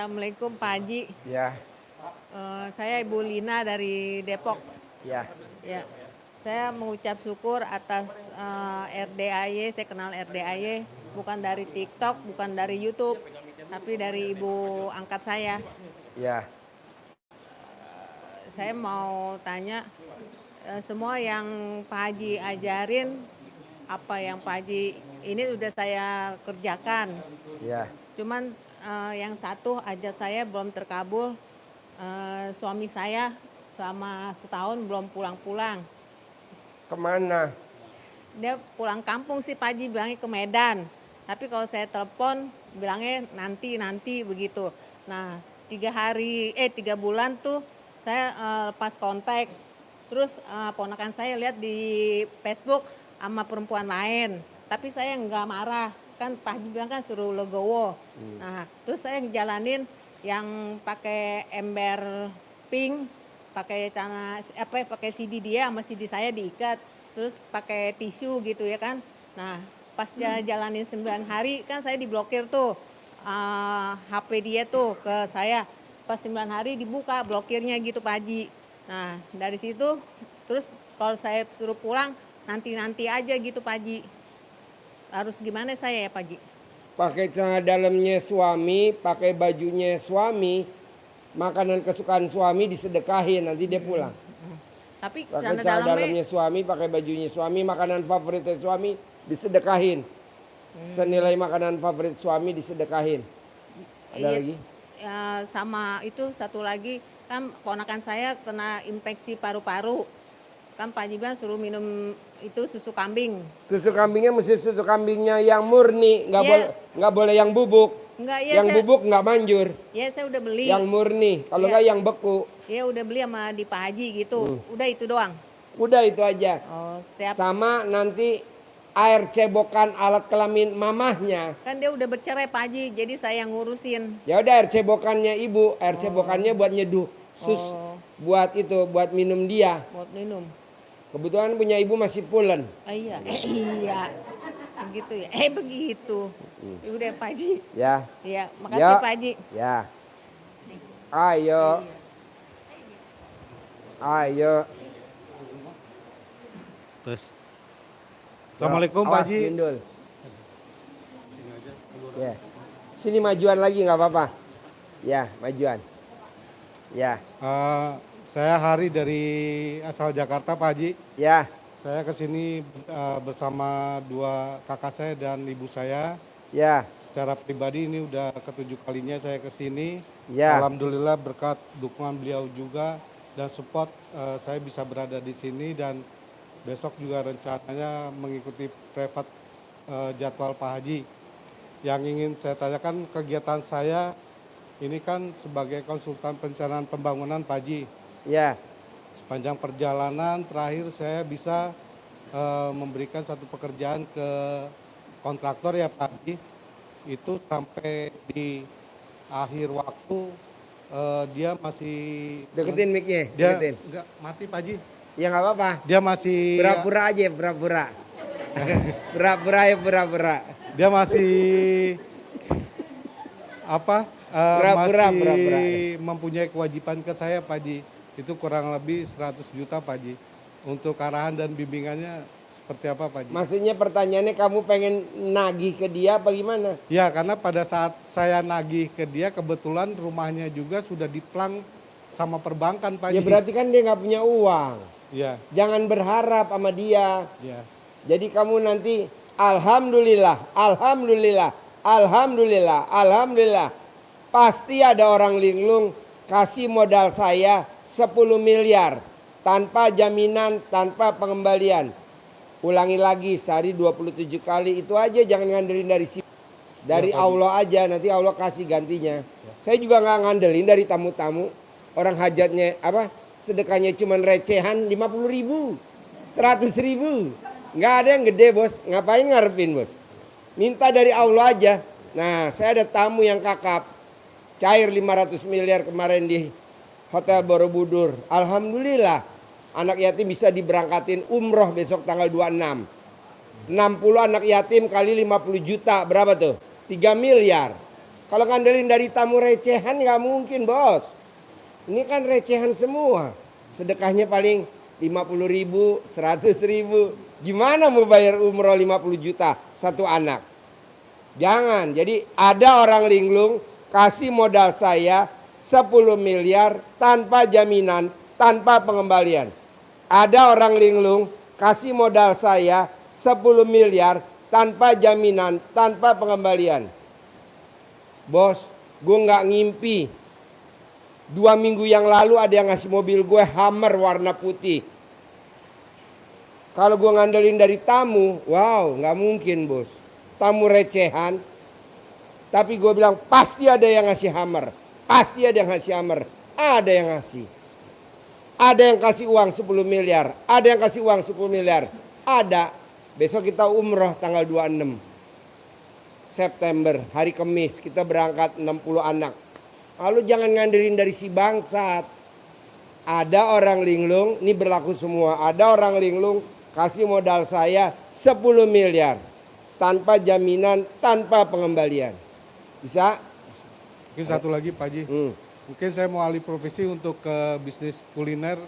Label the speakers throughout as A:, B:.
A: Assalamualaikum Pak Haji.
B: Ya.
A: Saya Ibu Lina dari Depok.
B: Ya.
A: Ya. Saya mengucap syukur atas RDAY. Saya kenal RDAY bukan dari TikTok, bukan dari YouTube, tapi dari ibu angkat saya.
B: Ya.
A: Saya mau tanya, semua yang Pak Haji ajarin, apa yang Pak Haji ini udah saya kerjakan.
B: Ya.
A: Cuman yang satu hajat saya belum terkabul. Suami saya selama setahun belum pulang-pulang.
B: Kemana?
A: Dia pulang kampung sih Pak Haji, bilangnya ke Medan. Tapi kalau saya telepon bilangnya nanti begitu. Nah 3 bulan tuh saya lepas kontak. Terus ponakan saya lihat di Facebook sama perempuan lain. Tapi saya nggak marah. Kan Pak Haji bilang kan suruh legowo. Nah terus saya ngejalanin yang pakai ember pink, pakai pakai CD dia sama CD saya diikat, terus pakai tisu gitu ya kan. Nah pas jalanin 9 hari kan saya diblokir tuh HP dia tuh ke saya. Pas 9 hari dibuka blokirnya gitu Pak Haji. Nah dari situ terus kalau saya suruh pulang nanti aja gitu Pak Haji. Harus gimana saya ya Pak Haji?
B: Pakai celana dalamnya suami, pakai bajunya suami, makanan kesukaan suami disedekahin, nanti dia pulang.
A: Tapi
B: Pakai celana dalamnya suami, pakai bajunya suami, makanan favoritnya suami disedekahin. Senilai makanan favorit suami disedekahin. Ada lagi?
A: Sama itu satu lagi, kan ponakan saya kena infeksi paru-paru. Kan Pak Haji bilang suruh minum itu susu kambing.
B: Susu kambingnya mesti susu kambingnya yang murni, nggak boleh yang bubuk.
A: Enggak, ya
B: yang bubuk nggak manjur.
A: Ya saya udah beli.
B: Yang murni, kalau nggak yang beku.
A: Ya udah beli sama di Pak Haji gitu. Udah itu doang.
B: Udah itu aja.
A: Oh, siap.
B: Sama nanti air cebokan alat kelamin mamahnya.
A: Kan dia udah bercerai Pak Haji, jadi saya yang ngurusin.
B: Ya udah air cebokannya ibu, air cebokannya buat nyeduh sus, buat itu, buat minum dia.
A: Buat minum.
B: Kebetulan punya ibu masih pulen.
A: Iya, iya. Begitu ya. Begitu. Udah Pak Haji.
B: Ya.
A: Iya, makasih Pak Haji.
B: Ya. Ayo. Ayo.
C: Terus. Assalamualaikum Pak Haji.
B: Ya. Sini majuan lagi nggak apa-apa. Ya, majuan. Ya.
C: Saya Hari dari asal Jakarta Pak Haji.
B: Ya.
C: Saya kesini bersama 2 kakak saya dan ibu saya.
B: Ya.
C: Secara pribadi ini udah ke-7 kalinya saya kesini.
B: Ya.
C: Alhamdulillah berkat dukungan beliau juga dan support saya bisa berada di sini, dan besok juga rencananya mengikuti private jadwal Pak Haji. Yang ingin saya tanyakan, kegiatan saya ini kan sebagai konsultan perencanaan pembangunan Pak Haji.
B: Ya.
C: Sepanjang perjalanan terakhir saya bisa memberikan satu pekerjaan ke kontraktor ya Pak Haji. Itu sampai di akhir waktu dia masih
B: deketin mic-nya,
C: dia
B: deketin.
C: enggak mati Pak Haji.
B: Ya nggak apa-apa.
C: Dia masih
B: pura-pura aja, pura-pura. Pura-pura.
C: Dia masih masih mempunyai kewajiban ke saya Pak Haji. Itu kurang lebih 100 juta Pak Haji. Untuk arahan dan bimbingannya seperti apa Pak Haji?
B: Maksudnya pertanyaannya kamu pengen nagih ke dia apa gimana?
C: Ya, karena pada saat saya nagih ke dia kebetulan rumahnya juga sudah diplang sama perbankan Pak Haji.
B: Ya berarti kan dia nggak punya uang.
C: Ya.
B: Jangan berharap sama dia.
C: Ya.
B: Jadi kamu nanti alhamdulillah. Pasti ada orang linglung kasih modal saya 10 miliar tanpa jaminan, tanpa pengembalian. Ulangi lagi sehari 27 kali, itu aja, jangan ngandelin dari sini. Dari Allah aja, nanti Allah kasih gantinya. Saya juga nggak ngandelin dari tamu-tamu. Orang hajatnya sedekahnya cuma recehan 50.000, 100.000. Nggak ada yang gede bos, ngapain ngarepin bos. Minta dari Allah aja. Nah saya ada tamu yang kakap, cair 500 miliar kemarin di Hotel Borobudur. Alhamdulillah anak yatim bisa diberangkatin umroh besok tanggal 26. 60 anak yatim kali 50 juta berapa tuh? 3 miliar. Kalau ngandelin dari tamu recehan nggak mungkin, Bos. Ini kan recehan semua. Sedekahnya paling 50.000, 100.000. Gimana mau bayar umroh 50 juta satu anak? Jangan. Jadi ada orang linglung kasih modal saya 10 miliar tanpa jaminan, tanpa pengembalian. Ada orang linglung kasih modal saya 10 miliar tanpa jaminan, tanpa pengembalian. Bos, gue nggak ngimpi. 2 minggu yang lalu ada yang ngasih mobil gue Hummer warna putih. Kalau gue ngandelin dari tamu, wow, nggak mungkin, Bos. Tamu recehan. Tapi gue bilang pasti ada yang ngasih Hummer. Pasti ada yang ngasih Hummer. Ada yang ngasih. Ada yang kasih uang 10 miliar. Ada yang kasih uang 10 miliar. Ada. Besok kita umroh tanggal 26 September, hari Kamis. Kita berangkat 60 anak. Lalu jangan ngandelin dari si bangsat. Ada orang linglung, ini berlaku semua. Ada orang linglung kasih modal saya 10 miliar. Tanpa jaminan, tanpa pengembalian. Bisa?
C: Mungkin satu lagi Pak Haji. Mungkin saya mau alih profesi untuk ke bisnis kuliner.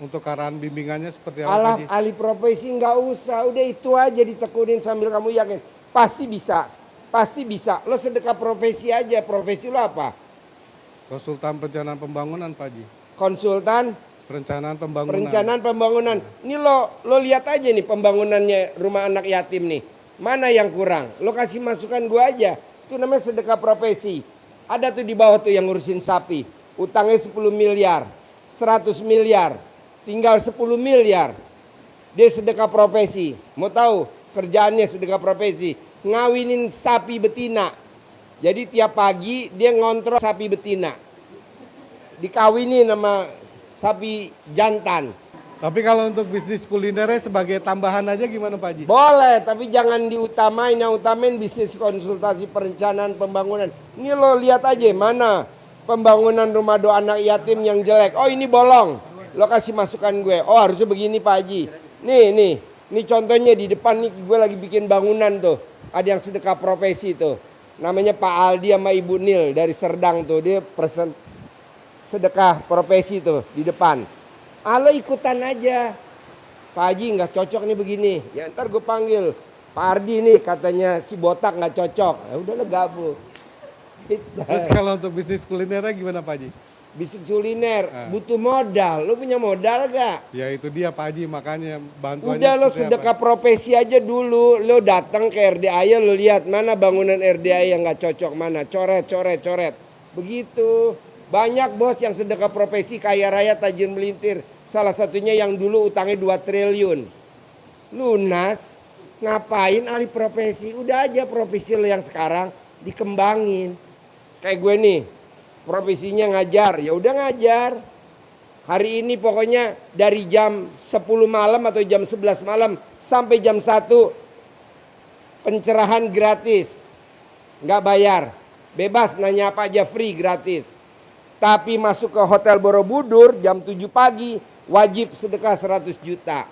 C: Untuk arahan bimbingannya seperti apa Pak Haji?
B: Alih profesi nggak usah. Udah itu aja ditekunin sambil kamu yakin. Pasti bisa. Pasti bisa. Lo sedekah profesi aja. Profesi lo apa?
C: Konsultan perencanaan pembangunan Pak Haji.
B: Konsultan
C: Perencanaan pembangunan.
B: perencanaan pembangunan. Ini lo lihat aja nih pembangunannya rumah anak yatim nih. Mana yang kurang? Lo kasih masukan gua aja. Itu namanya sedekah profesi. Ada tuh di bawah tuh yang ngurusin sapi. Utangnya 10 miliar. 100 miliar. Tinggal 10 miliar. Dia sedekah profesi. Mau tahu kerjaannya sedekah profesi? Ngawinin sapi betina. Jadi tiap pagi dia ngontrol sapi betina. Dikawinin sama sapi jantan.
C: Tapi kalau untuk bisnis kulinernya sebagai tambahan aja gimana Pak Haji?
B: Boleh, tapi jangan diutamain. Yang utamain bisnis konsultasi perencanaan pembangunan. Ini lo lihat aja mana pembangunan rumah doa anak yatim yang jelek. Oh ini bolong. Lo kasih masukan gue. Oh harusnya begini Pak Haji. Nih contohnya di depan nih gue lagi bikin bangunan tuh. Ada yang sedekah profesi tuh. Namanya Pak Aldi sama Ibu Nil dari Serdang tuh. Dia sedekah profesi tuh di depan. Lo ikutan aja. Pak Haji nggak cocok nih begini. Ya ntar gue panggil Pak Ardi nih katanya si botak nggak cocok. Ya udah lo gabung.
C: Terus kalau untuk bisnis kulinernya gimana Pak Haji?
B: Bisnis kuliner butuh modal. Lo punya modal gak?
C: Ya itu dia Pak Haji makanya bantuannya.
B: Udah lo
C: seperti
B: sedekah
C: apa?
B: profesi aja dulu. Lo datang ke RDA lo lihat mana bangunan RDA yang nggak cocok mana. Coret. Begitu. Banyak bos yang sedekah profesi kaya raya tajir melintir. Salah satunya yang dulu utangnya 2 triliun. Lunas. Ngapain alih profesi? Udah aja profesi lo yang sekarang dikembangin. Kayak gue nih. Profesinya ngajar. Ya udah ngajar. Hari ini pokoknya dari jam 10 malam atau jam 11 malam sampai jam 1 pencerahan gratis. Nggak bayar. Bebas nanya apa aja free gratis. Tapi masuk ke Hotel Borobudur jam 7 pagi wajib sedekah 100 juta.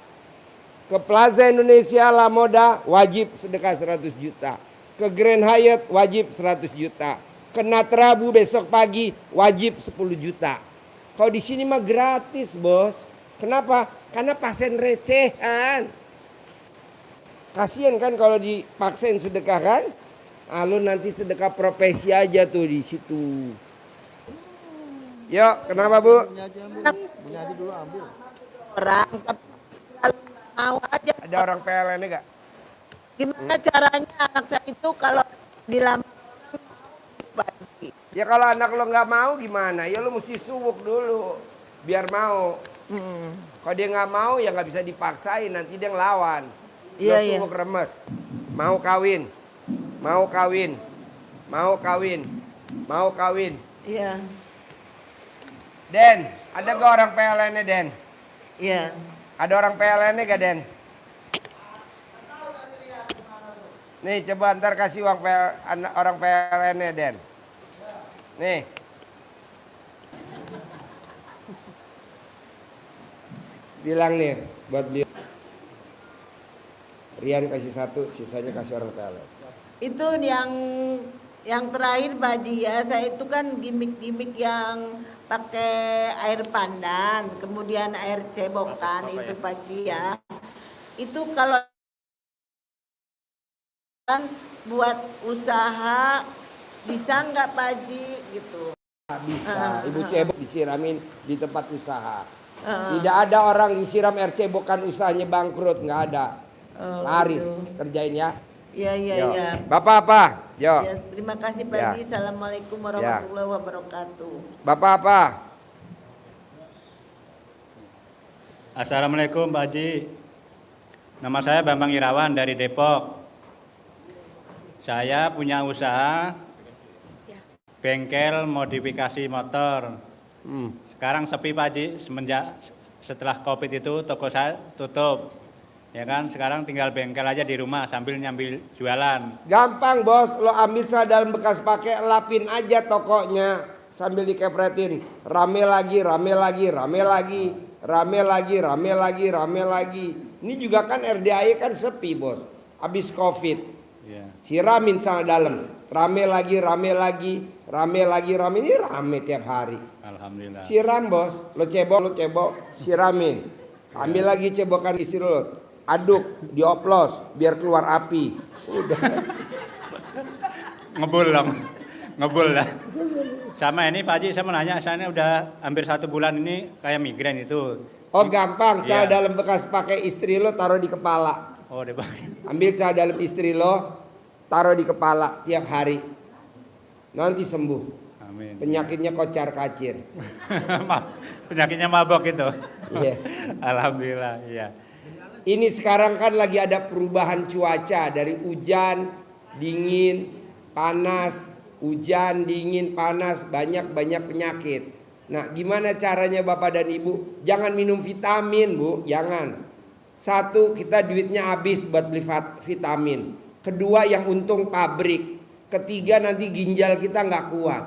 B: Ke Plaza Indonesia La Moda wajib sedekah 100 juta. Ke Grand Hyatt wajib 100 juta. Ke Natrabu besok pagi wajib 10 juta. Kalau di sini mah gratis, Bos. Kenapa? Karena pasien recehan. Kasian kan kalau dipaksain sedekah kan? Lu nanti sedekah profesi aja tuh di situ. Yuk, kenapa Bu?
D: Orang kalau mau aja.
B: Ada orang PLN gak?
D: Gimana caranya anak saya itu kalau dilamar bagi?
B: Ya kalau anak lo nggak mau gimana? Ya lo mesti suwuk dulu biar mau. Kalau dia nggak mau ya nggak bisa dipaksain, nanti dia ngelawan. Lo
D: Iya,
B: suwuk remes. Mau kawin.
D: Iya,
B: Den, ada gak orang PLN-nya Den?
D: iya.
B: Ada orang PLN-nya gak Den? Nih coba ntar kasih uang orang PLN-nya Den. Nih. Bilang nih buat dia. Rian kasih 1, sisanya kasih orang PLN.
D: Itu yang terakhir Pak Haji ya, saya itu kan gimmick-gimmick yang pakai air pandan, kemudian air cebokan itu Pak Haji ya. Itu kalau kan buat usaha bisa nggak Pak Haji gitu?
B: Bisa, Ibu cebok disiramin di tempat usaha. Tidak ada orang disiram air cebokan usahanya bangkrut, nggak ada. Laris
D: Gitu.
B: kerjain ya.
D: Iya iya
B: Yo.
D: iya.
B: Bapak apa? Yo.
D: Ya, terima kasih Pak
B: Ya.
D: Haji. Assalamualaikum warahmatullahi wabarakatuh.
B: Bapak apa?
E: Assalamualaikum Pak Haji. Nama saya Bambang Irawan dari Depok. Saya punya usaha bengkel modifikasi motor. Sekarang sepi Pak Haji, setelah Covid itu toko saya tutup. Ya kan, sekarang tinggal bengkel aja di rumah sambil nyambil jualan.
B: Gampang bos, lo ambil saya dalam bekas pakai, lapin aja tokonya sambil dikepretin. Rame lagi, rame lagi, rame lagi, rame lagi, rame lagi, rame lagi. Ini juga kan RDAI kan sepi bos, habis Covid.
E: Ya.
B: Siramin sana dalam, rame lagi, rame lagi, rame lagi, rame, ini rame tiap hari.
E: Alhamdulillah.
B: Siram bos, lo cebok, siramin. Ambil lagi cebokan istri lo, aduk, dioplos, biar keluar api. Udah.
E: Ngebul dong, ngebul dah. Sama ini Pak Haji, saya mau nanya, saya ini udah hampir 1 bulan ini kayak migrain itu.
B: Oh gampang, cara
E: Iya.
B: dalam bekas pakai istri lo taruh di kepala.
E: Oh, dipakai.
B: Ambil cara dalam istri lo, taruh di kepala tiap hari. Nanti sembuh.
E: Amin.
B: Penyakitnya kocar kacir.
E: Penyakitnya mabok itu.
B: Iya.
E: Alhamdulillah, iya.
B: Ini sekarang kan lagi ada perubahan cuaca dari hujan, dingin, panas, hujan, dingin, panas, banyak penyakit. Nah, gimana caranya Bapak dan Ibu? Jangan minum vitamin, Bu, jangan. Satu, kita duitnya habis buat beli vitamin. Kedua, yang untung pabrik. Ketiga, nanti ginjal kita nggak kuat.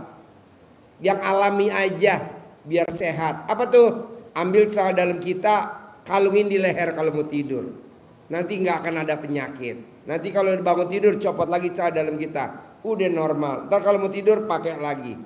B: Yang alami aja biar sehat. Apa tuh? Ambil salah dalam kita, kalungin di leher kalau mau tidur. Nanti nggak akan ada penyakit. Nanti kalau bangun tidur copot lagi salah dalam kita. Udah normal. Ntar kalau mau tidur pakai lagi.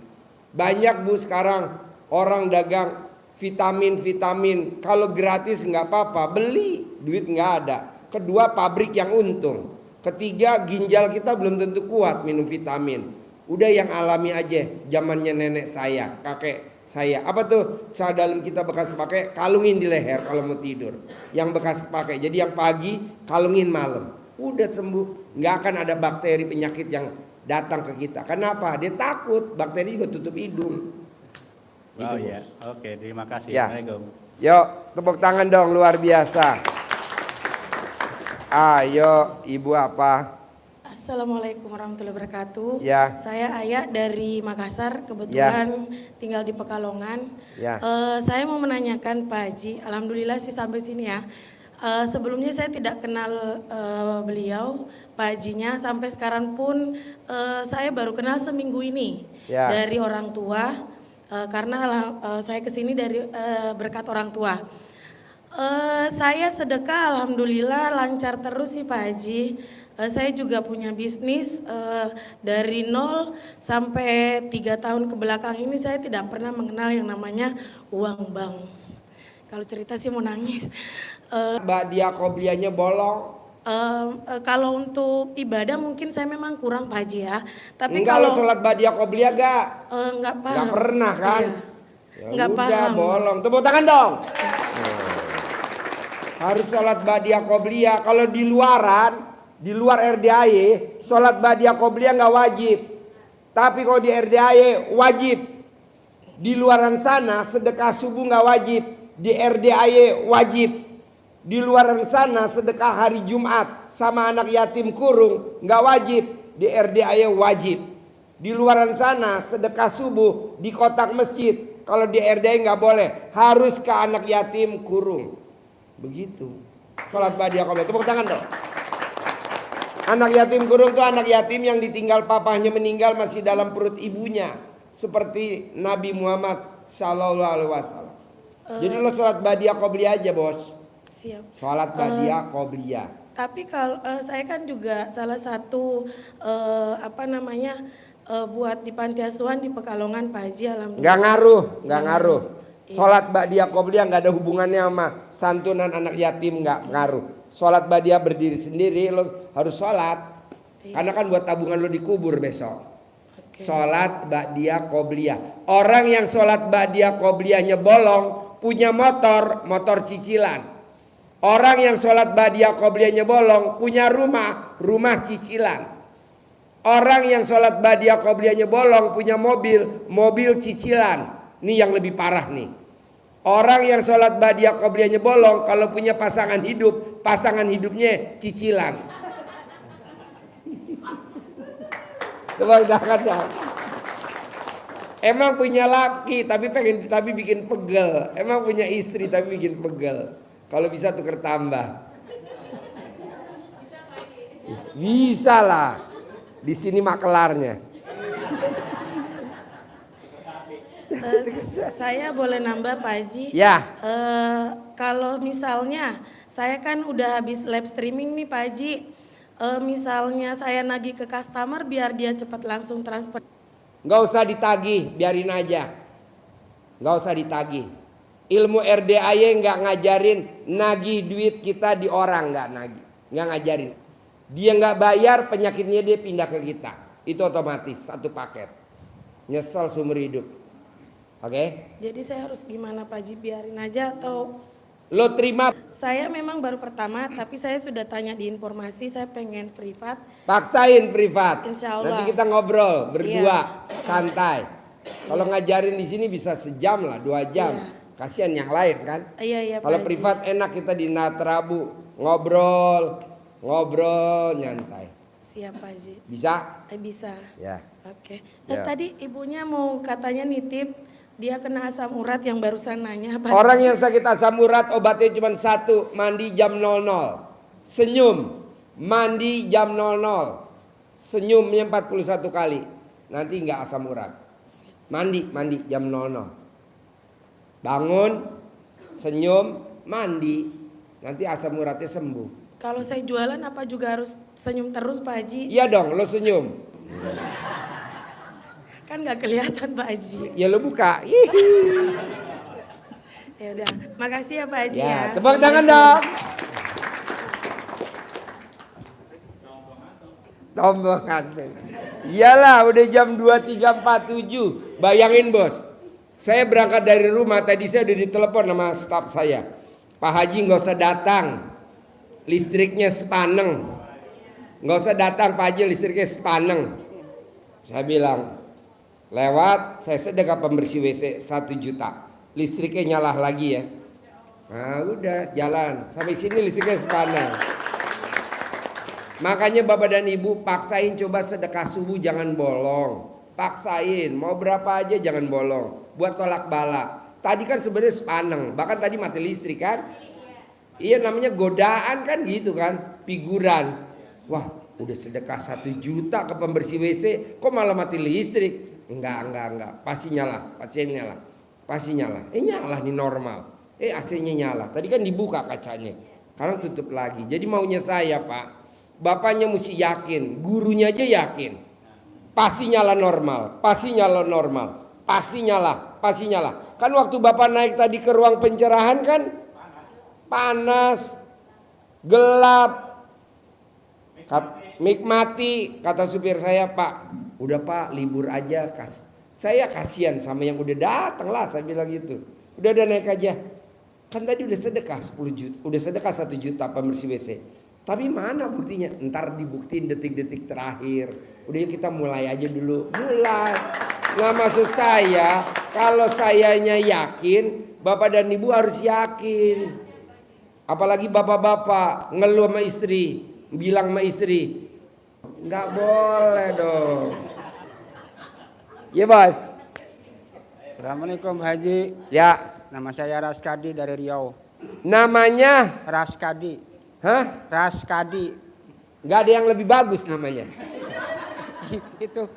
B: Banyak Bu sekarang orang dagang vitamin. Kalau gratis nggak apa-apa, beli, duit nggak ada. Kedua, pabrik yang untung. Ketiga, ginjal kita belum tentu kuat minum vitamin. Udah yang alami aja, zamannya nenek saya, kakek saya. Apa tuh? Saat dalam kita bekas pakai, kalungin di leher kalau mau tidur. Yang bekas pakai, jadi yang pagi kalungin malam. Udah sembuh, nggak akan ada bakteri penyakit yang datang ke kita. Kenapa? Dia takut, bakteri juga tutup hidung.
E: Oh
B: Itu,
E: iya, oke, terima kasih.
B: Ya.
E: Assalamualaikum.
B: Yuk, tepuk tangan dong, luar biasa. Ayo, Ibu apa?
F: Assalamualaikum warahmatullahi wabarakatuh.
B: Ya.
F: Saya Ayah dari Makassar, kebetulan tinggal di Pekalongan.
B: Ya.
F: Saya mau menanyakan Pak Haji, alhamdulillah sih sampai sini ya. Sebelumnya saya tidak kenal beliau, Pak Hajinya, sampai sekarang pun saya baru kenal seminggu ini
B: Ya.
F: dari orang tua, karena saya kesini dari berkat orang tua. Saya sedekah alhamdulillah lancar terus sih Pak Haji. Saya juga punya bisnis dari 0 sampai 3 tahun ke belakang ini saya tidak pernah mengenal yang namanya uang bank. Kalau cerita sih mau nangis.
B: Mbak dia koblianya bolong.
F: Kalau untuk ibadah mungkin saya memang kurang Pak Haji ya. Tapi
B: Enggak lo
F: kalau
B: sholat badia qobliyah gak?
F: nggak paham.
B: Gak pernah kan?
F: Iya.
B: Ya
F: Nggak
B: udah
F: paham.
B: bolong. Tepuk tangan dong. Harus sholat badia qobliyah. Kalau di luar RDAY, sholat badia qobliyah nggak wajib. Tapi kalau di RDAY wajib. Di luaran sana sedekah subuh nggak wajib. Di RDAY wajib. Di luaran sana sedekah hari Jumat sama anak yatim kurung nggak wajib. Di RDAY wajib. Di luaran sana sedekah subuh di kotak masjid. Kalau di RDAY nggak boleh. Harus ke anak yatim kurung. Begitu. Sholat badia qobliyah. Tepuk tangan dong. Anak yatim kurung itu anak yatim yang ditinggal papahnya meninggal masih dalam perut ibunya. Seperti Nabi Muhammad Sallallahu Alaihi Wasallam. Jadi lo sholat badia qobliyah aja bos.
F: Siap.
B: Sholat badia qobliyah.
F: Tapi kalau saya kan juga salah satu buat di panti asuhan di Pekalongan Pak Haji, alhamdulillah.
B: Nggak ngaruh, nggak ngaruh.
F: Iya.
B: Sholat ba'diyah qobliyah nggak ada hubungannya sama santunan anak yatim, nggak ngaruh. Sholat ba'diyah berdiri sendiri, lo harus sholat.
F: Iya.
B: Karena kan buat tabungan lo dikubur besok.
F: Oke.
B: Sholat ba'diyah qobliyah. Orang yang sholat ba'diyah qobliyahnya bolong, punya motor cicilan. Orang yang sholat ba'diyah qobliyahnya bolong, punya rumah cicilan. Orang yang sholat ba'diyah qobliyahnya bolong, punya mobil cicilan. Ini yang lebih parah nih. Orang yang sholat ba'diyah qobliyahnya bolong, kalau punya pasangan hidupnya cicilan. Tepuk tangan dong. Emang punya laki tapi bikin pegel. Emang punya istri tapi bikin pegel. Kalau bisa tuker tambah. Bisa lah. Di sini makelarnya.
F: Saya boleh nambah Pak Haji?
B: Ya.
F: Kalau misalnya saya kan udah habis live streaming nih Pak Haji, misalnya saya nagih ke customer biar dia cepat langsung transfer.
B: Nggak usah ditagih, biarin aja. Nggak usah ditagih. Ilmu RDAY nggak ngajarin nagih duit kita di orang, nggak ngajarin. Dia nggak bayar, penyakitnya dia pindah ke kita. Itu otomatis satu paket. Nyesel seumur hidup. Oke?
F: Jadi saya harus gimana Pak Haji, biarin aja atau?
B: Lo terima.
F: Saya memang baru pertama, tapi saya sudah tanya di informasi, saya pengen privat.
B: Paksain privat.
F: Insya Allah.
B: Nanti kita ngobrol berdua,
F: Iya.
B: santai. Kalau ngajarin di sini bisa sejam lah, 2 jam.
F: Iya.
B: Kasihan yang lain kan.
F: Iya Pak
B: Kalau
F: Haji.
B: privat enak, kita di Natrabu ngobrol nyantai.
F: Siap Pak Haji.
B: Bisa?
F: Bisa.
B: Ya.
F: Oke.
B: Ya.
F: Tadi ibunya mau katanya nitip, dia kena asam urat yang barusan nanya Pak
B: Orang
F: Haji.
B: yang sakit asam urat obatnya cuma satu, mandi jam 00. Senyum, mandi jam 00. Senyumnya 41 kali. Nanti nggak asam urat. Mandi jam 00. Bangun, senyum, mandi. Nanti asam uratnya sembuh.
F: Kalau saya jualan apa juga harus senyum terus Pak Haji?
B: Iya dong, lo senyum.
F: Kan nggak kelihatan Pak Haji.
B: Ya lo buka.
F: Ya udah, makasih ya Pak Haji ya.
B: Ya, tepuk tangan dong. Tombongan. Iyalah, udah jam 23.47. Bayangin bos, saya berangkat dari rumah, tadi saya udah ditelepon sama staf saya. Pak Haji nggak usah datang, listriknya sepaneng. Nggak usah datang Pak Haji, listriknya sepaneng. Saya bilang, lewat, saya sedekah pembersih WC 1 juta. Listriknya nyala lagi ya. Nah udah jalan, sampai sini listriknya sepaneng. Makanya bapak dan ibu paksain coba sedekah subuh jangan bolong. Paksain, mau berapa aja jangan bolong. Buat tolak bala. Tadi kan sebenarnya sepaneng, bahkan tadi mati listrik kan. Iya namanya godaan kan gitu kan, figuran. Wah udah sedekah 1 juta ke pembersih WC, kok malah mati listrik? Enggak. Pasti nyala. Nyala nih normal. AC-nya nyala. Tadi kan dibuka kacanya. Sekarang tutup lagi. Jadi maunya saya Pak, bapaknya mesti yakin, gurunya aja yakin. Pasti nyala normal. Pasti nyala. Kan waktu bapak naik tadi ke ruang pencerahan kan panas, gelap, mic mati. Kata supir saya, Pak, udah Pak libur aja. Saya kasihan sama yang udah datang lah, saya bilang gitu. Udah naik aja. Kan tadi udah sedekah 10 juta, udah sedekah 1 juta pembersih WC. Tapi mana buktinya? Ntar dibuktiin detik-detik terakhir. Udah yuk kita mulai aja dulu. Mulai. Nggak maksud saya, kalau sayanya yakin, bapak dan ibu harus yakin. Apalagi bapak-bapak ngeluh sama istri, bilang sama istri, nggak boleh dong. Ya bos.
G: Assalamualaikum Pak Haji.
B: Ya.
G: Nama saya Raskadi dari Riau.
B: Namanya?
G: Raskadi.
B: Hah?
G: Raskadi.
B: Nggak ada yang lebih bagus namanya.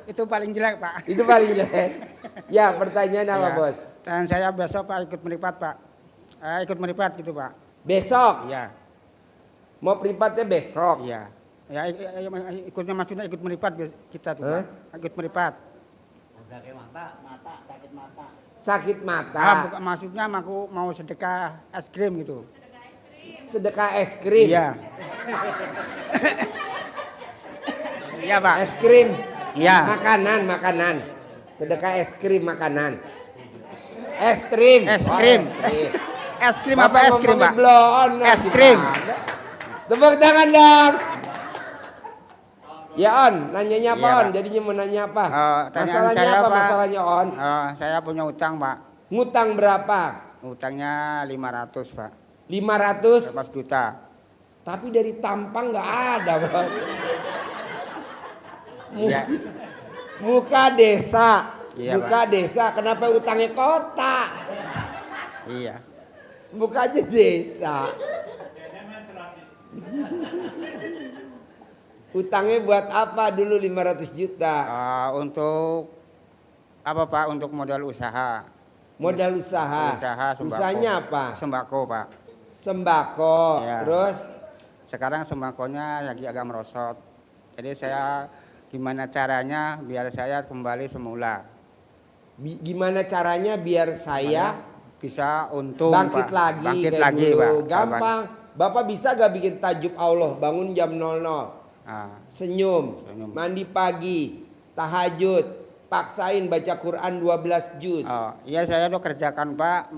G: itu paling jelek Pak.
B: Itu paling jelek. Ya pertanyaan apa
G: Ya.
B: bos?
G: Dan saya besok Pak ikut meripat Pak. Ikut meripat gitu Pak.
B: Besok?
G: Iya.
B: Mau privatnya besok?
G: Iya. Ya ikutnya maksudnya ikut meripat kita tuh, Pak. Ikut meripat.
B: Sakit mata.
G: Bukan, maksudnya aku mau sedekah es krim gitu.
B: Sedekah es krim.
G: Iya. Iya, Pak.
B: Es krim.
G: Iya.
B: Makanan. Sedekah es krim makanan. Es krim.
G: Es krim. Es krim apa es krim, Pak?
B: Blon.
G: Es krim.
B: Tepuk tangan dong. Ya On, nanyanya apa
G: Iya,
B: On?
G: Pak.
B: Jadinya mau nanya apa?
G: Tanyaan
B: Masalahnya
G: saya,
B: apa
G: Pak.
B: masalahnya On?
G: Saya punya utang, Pak.
B: Ngutang berapa?
G: Utangnya 500, Pak.
B: 500.
G: 500 juta.
B: Tapi dari tampang nggak ada, Bang.
G: Iya.
B: Muka desa.
G: Iya,
B: Muka desa, kenapa utangnya kota?
G: Iya.
B: Mukanya desa. Utangnya buat apa dulu 500 juta?
G: Untuk apa, Pak? Untuk modal usaha.
B: Modal usaha.
G: Sembako.
B: Usahanya apa?
G: Sembako, Pak.
B: Sembako.
G: Ya.
B: Terus
G: Sekarang sembakonya lagi agak merosot. Jadi saya gimana caranya biar saya kembali semula.
B: gimana caranya biar saya
G: Bisa untung,
B: bangkit
G: Pak.
B: lagi
G: Bangkit
B: kayak
G: lagi,
B: dulu.
G: Pak.
B: Gampang. Bapak bisa gak bikin tajuk Allah bangun jam 00, senyum,
G: Senyum.
B: mandi pagi, tahajud, paksain baca Quran 12 juz.
G: Oh, iya saya udah kerjakan, Pak.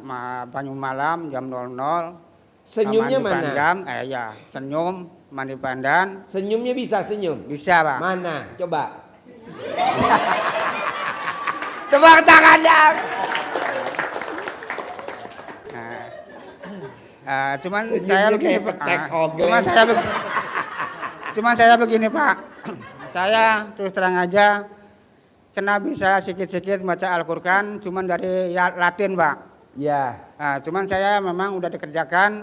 G: Bangun malam jam 00.
B: Senyumnya
G: mandi
B: mana?
G: Pandang, ya, senyum, mandi pandan.
B: Senyumnya bisa senyum?
G: Bisa, Pak.
B: Mana? Coba. Tepuk tangan dong.
G: Cuman
B: Senyumnya
G: saya begini,
B: kayak
G: Pak.
B: petek ogle.
G: Cuman saya begini, Pak. Saya terus terang aja kena bisa sikit-sikit baca Al-Qur'an cuman dari Latin, Pak.
B: Ya.
G: Cuman saya memang udah dikerjakan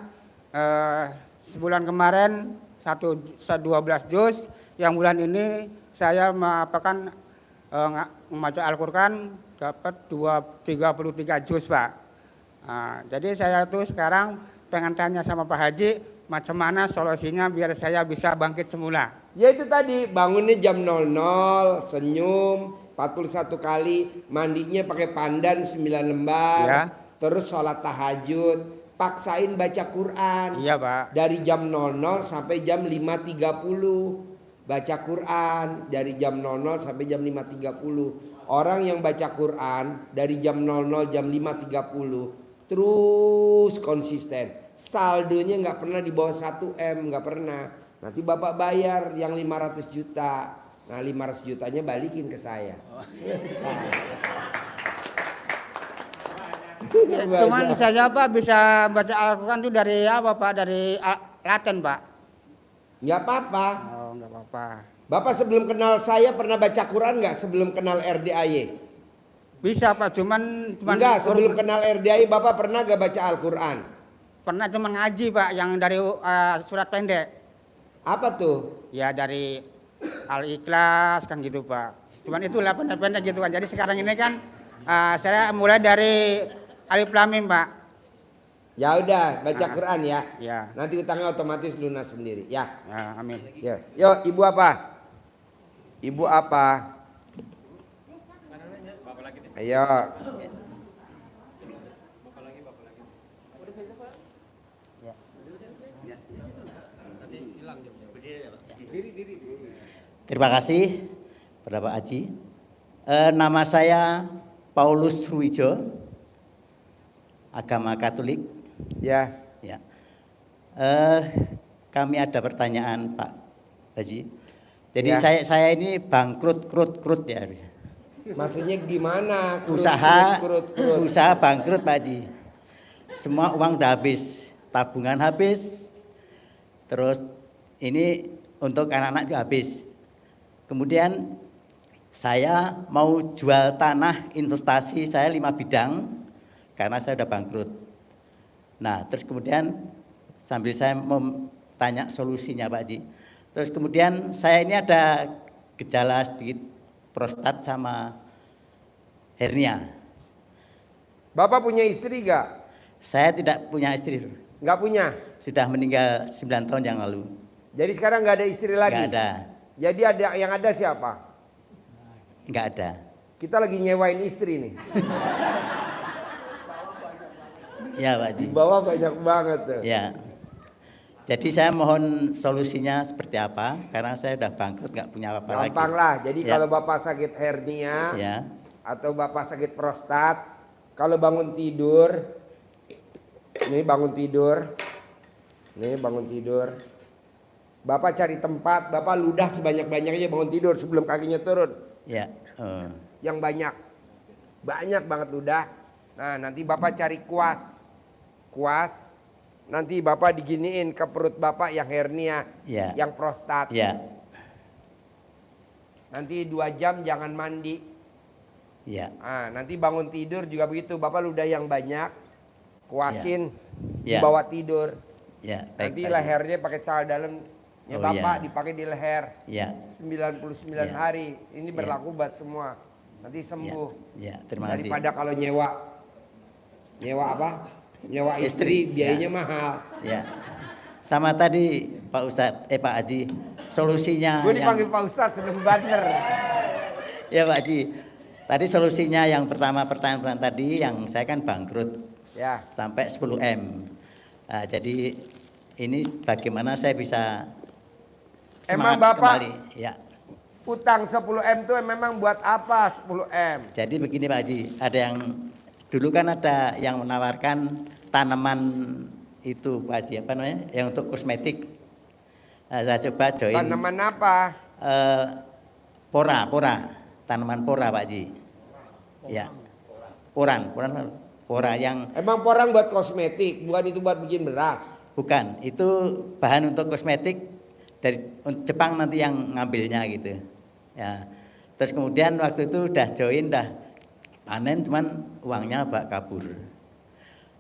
G: sebulan kemarin 12 juz, yang bulan ini saya membaca Al-Qur'an dapat 33 juz, Pak. Jadi saya tuh sekarang pengen tanya sama Pak Haji, macam mana solusinya biar saya bisa bangkit semula.
B: Ya itu tadi, bangunnya jam 00, senyum 41 kali, mandinya pakai pandan 9 lembar,
G: Ya.
B: terus sholat tahajud, paksain baca Quran.
G: Iya, Pak.
B: Dari jam 00 sampai jam 5.30 baca Quran, dari jam 00 sampai jam 5.30. Orang yang baca Quran dari jam 00 jam 5.30 terus konsisten, saldonya nggak pernah di bawah 1 M, nggak pernah. Nanti Bapak bayar yang 500 juta. Nah 500 jutanya balikin ke saya. Selesai.
G: Cuman saya, Pak, bisa baca Al-Qur'an itu dari apa, Pak? Dari Latin, Pak.
B: Nggak apa-apa.
G: Oh, nggak apa-apa.
B: Bapak sebelum kenal saya pernah baca Quran nggak sebelum kenal RDAY?
G: Bisa, Pak, cuman
B: Enggak, sebelum kenal RDAY Bapak pernah gak baca Al-Quran?
G: pernah cuma ngaji, Pak, yang dari surat pendek.
B: Apa tuh?
G: Ya dari Al-Ikhlas kan gitu, Pak. Cuman itulah pendek-pendek gitu kan. Jadi sekarang ini kan saya mulai dari Alif Lam Mim, Pak.
B: Ya udah, baca Quran ya.
G: Ya.
B: Nanti utangnya otomatis lunas sendiri. Ya.
G: Ya, amin.
B: Ya. Yuk, ibu apa? Ibu apa? Ayo.
H: Terima kasih kepada Pak Haji. Nama saya Paulus Ruijo, agama Katolik.
B: Ya.
H: Ya. Kami ada pertanyaan Pak Haji. Jadi
B: Ya.
H: saya ini bangkrut ya.
B: Maksudnya gimana? Krut.
H: Usaha bangkrut Pak Haji. Semua uang udah habis, tabungan habis, terus ini untuk anak-anak juga habis. Kemudian saya mau jual tanah investasi saya 5 bidang karena saya udah bangkrut. Nah, terus kemudian sambil saya mau tanya solusinya Pak Haji. Terus kemudian saya ini ada gejala sedikit prostat sama hernia.
B: Bapak punya istri gak?
H: Saya tidak punya istri,
B: Gak punya?
H: sudah meninggal 9 tahun yang lalu.
B: Jadi sekarang nggak ada istri lagi?
H: Nggak ada.
B: Jadi yang ada siapa?
H: Nggak ada.
B: Kita lagi nyewain istri nih.
H: Ya Pak Haji.
B: Di bawah banyak banget tuh.
H: Ya. Jadi saya mohon solusinya seperti apa? Karena saya udah bangkrut, nggak punya apa-apa lagi.
B: Gampang lah. Jadi
H: Ya.
B: kalau Bapak sakit hernia
H: Ya.
B: atau Bapak sakit prostat, kalau bangun tidur, nih bangun tidur, Bapak cari tempat, Bapak ludah sebanyak-banyaknya bangun tidur sebelum kakinya turun.
H: Ya. Oh.
B: Yang banyak banget ludah. Nah nanti Bapak cari kuas, nanti Bapak diginiin ke perut Bapak yang hernia,
H: Ya.
B: yang prostat.
H: Ya.
B: Nanti 2 jam jangan mandi.
H: Ya.
B: Nah, nanti bangun tidur juga begitu, Bapak ludah yang banyak, kuasin,
H: Ya.
B: dibawa tidur.
H: Ya.
B: Nanti
H: Pak Haji.
B: lehernya pakai celana dalamnya
H: Oh,
B: Bapak
H: ya.
B: dipakai di leher.
H: Ya.
B: 99
H: Ya.
B: hari. Ini
H: Ya.
B: berlaku buat semua. Nanti sembuh.
H: Ya. Terima kasih.
B: Daripada kalau nyewa apa? Nyewa istri biayanya mahal.
H: Ya. Sama tadi Pak Ustadz, Pak Haji, solusinya
B: Gue dipanggil Pak Ustadz sebelum banter.
H: Ya Pak Haji, tadi solusinya yang pertanyaan tadi yang saya kan bangkrut
B: Ya.
H: sampai 10M. Nah, jadi ini bagaimana saya bisa
B: Emang
H: semangat
B: Bapak
H: kembali? Ya.
B: utang 10M tuh memang buat apa 10M?
H: Jadi begini Pak Haji, ada yang dulu kan ada yang menawarkan tanaman itu Pak Haji, apa namanya? Yang untuk kosmetik. Nah, saya coba join.
B: Tanaman apa?
H: Pora, tanaman pora Pak Haji. Ya. Pora yang
B: Emang porang buat kosmetik, bukan itu buat bikin beras.
H: bukan, itu bahan untuk kosmetik dari Jepang nanti yang ngambilnya gitu. Ya. Terus kemudian waktu itu udah join, udah panen, cuman uangnya bak kabur.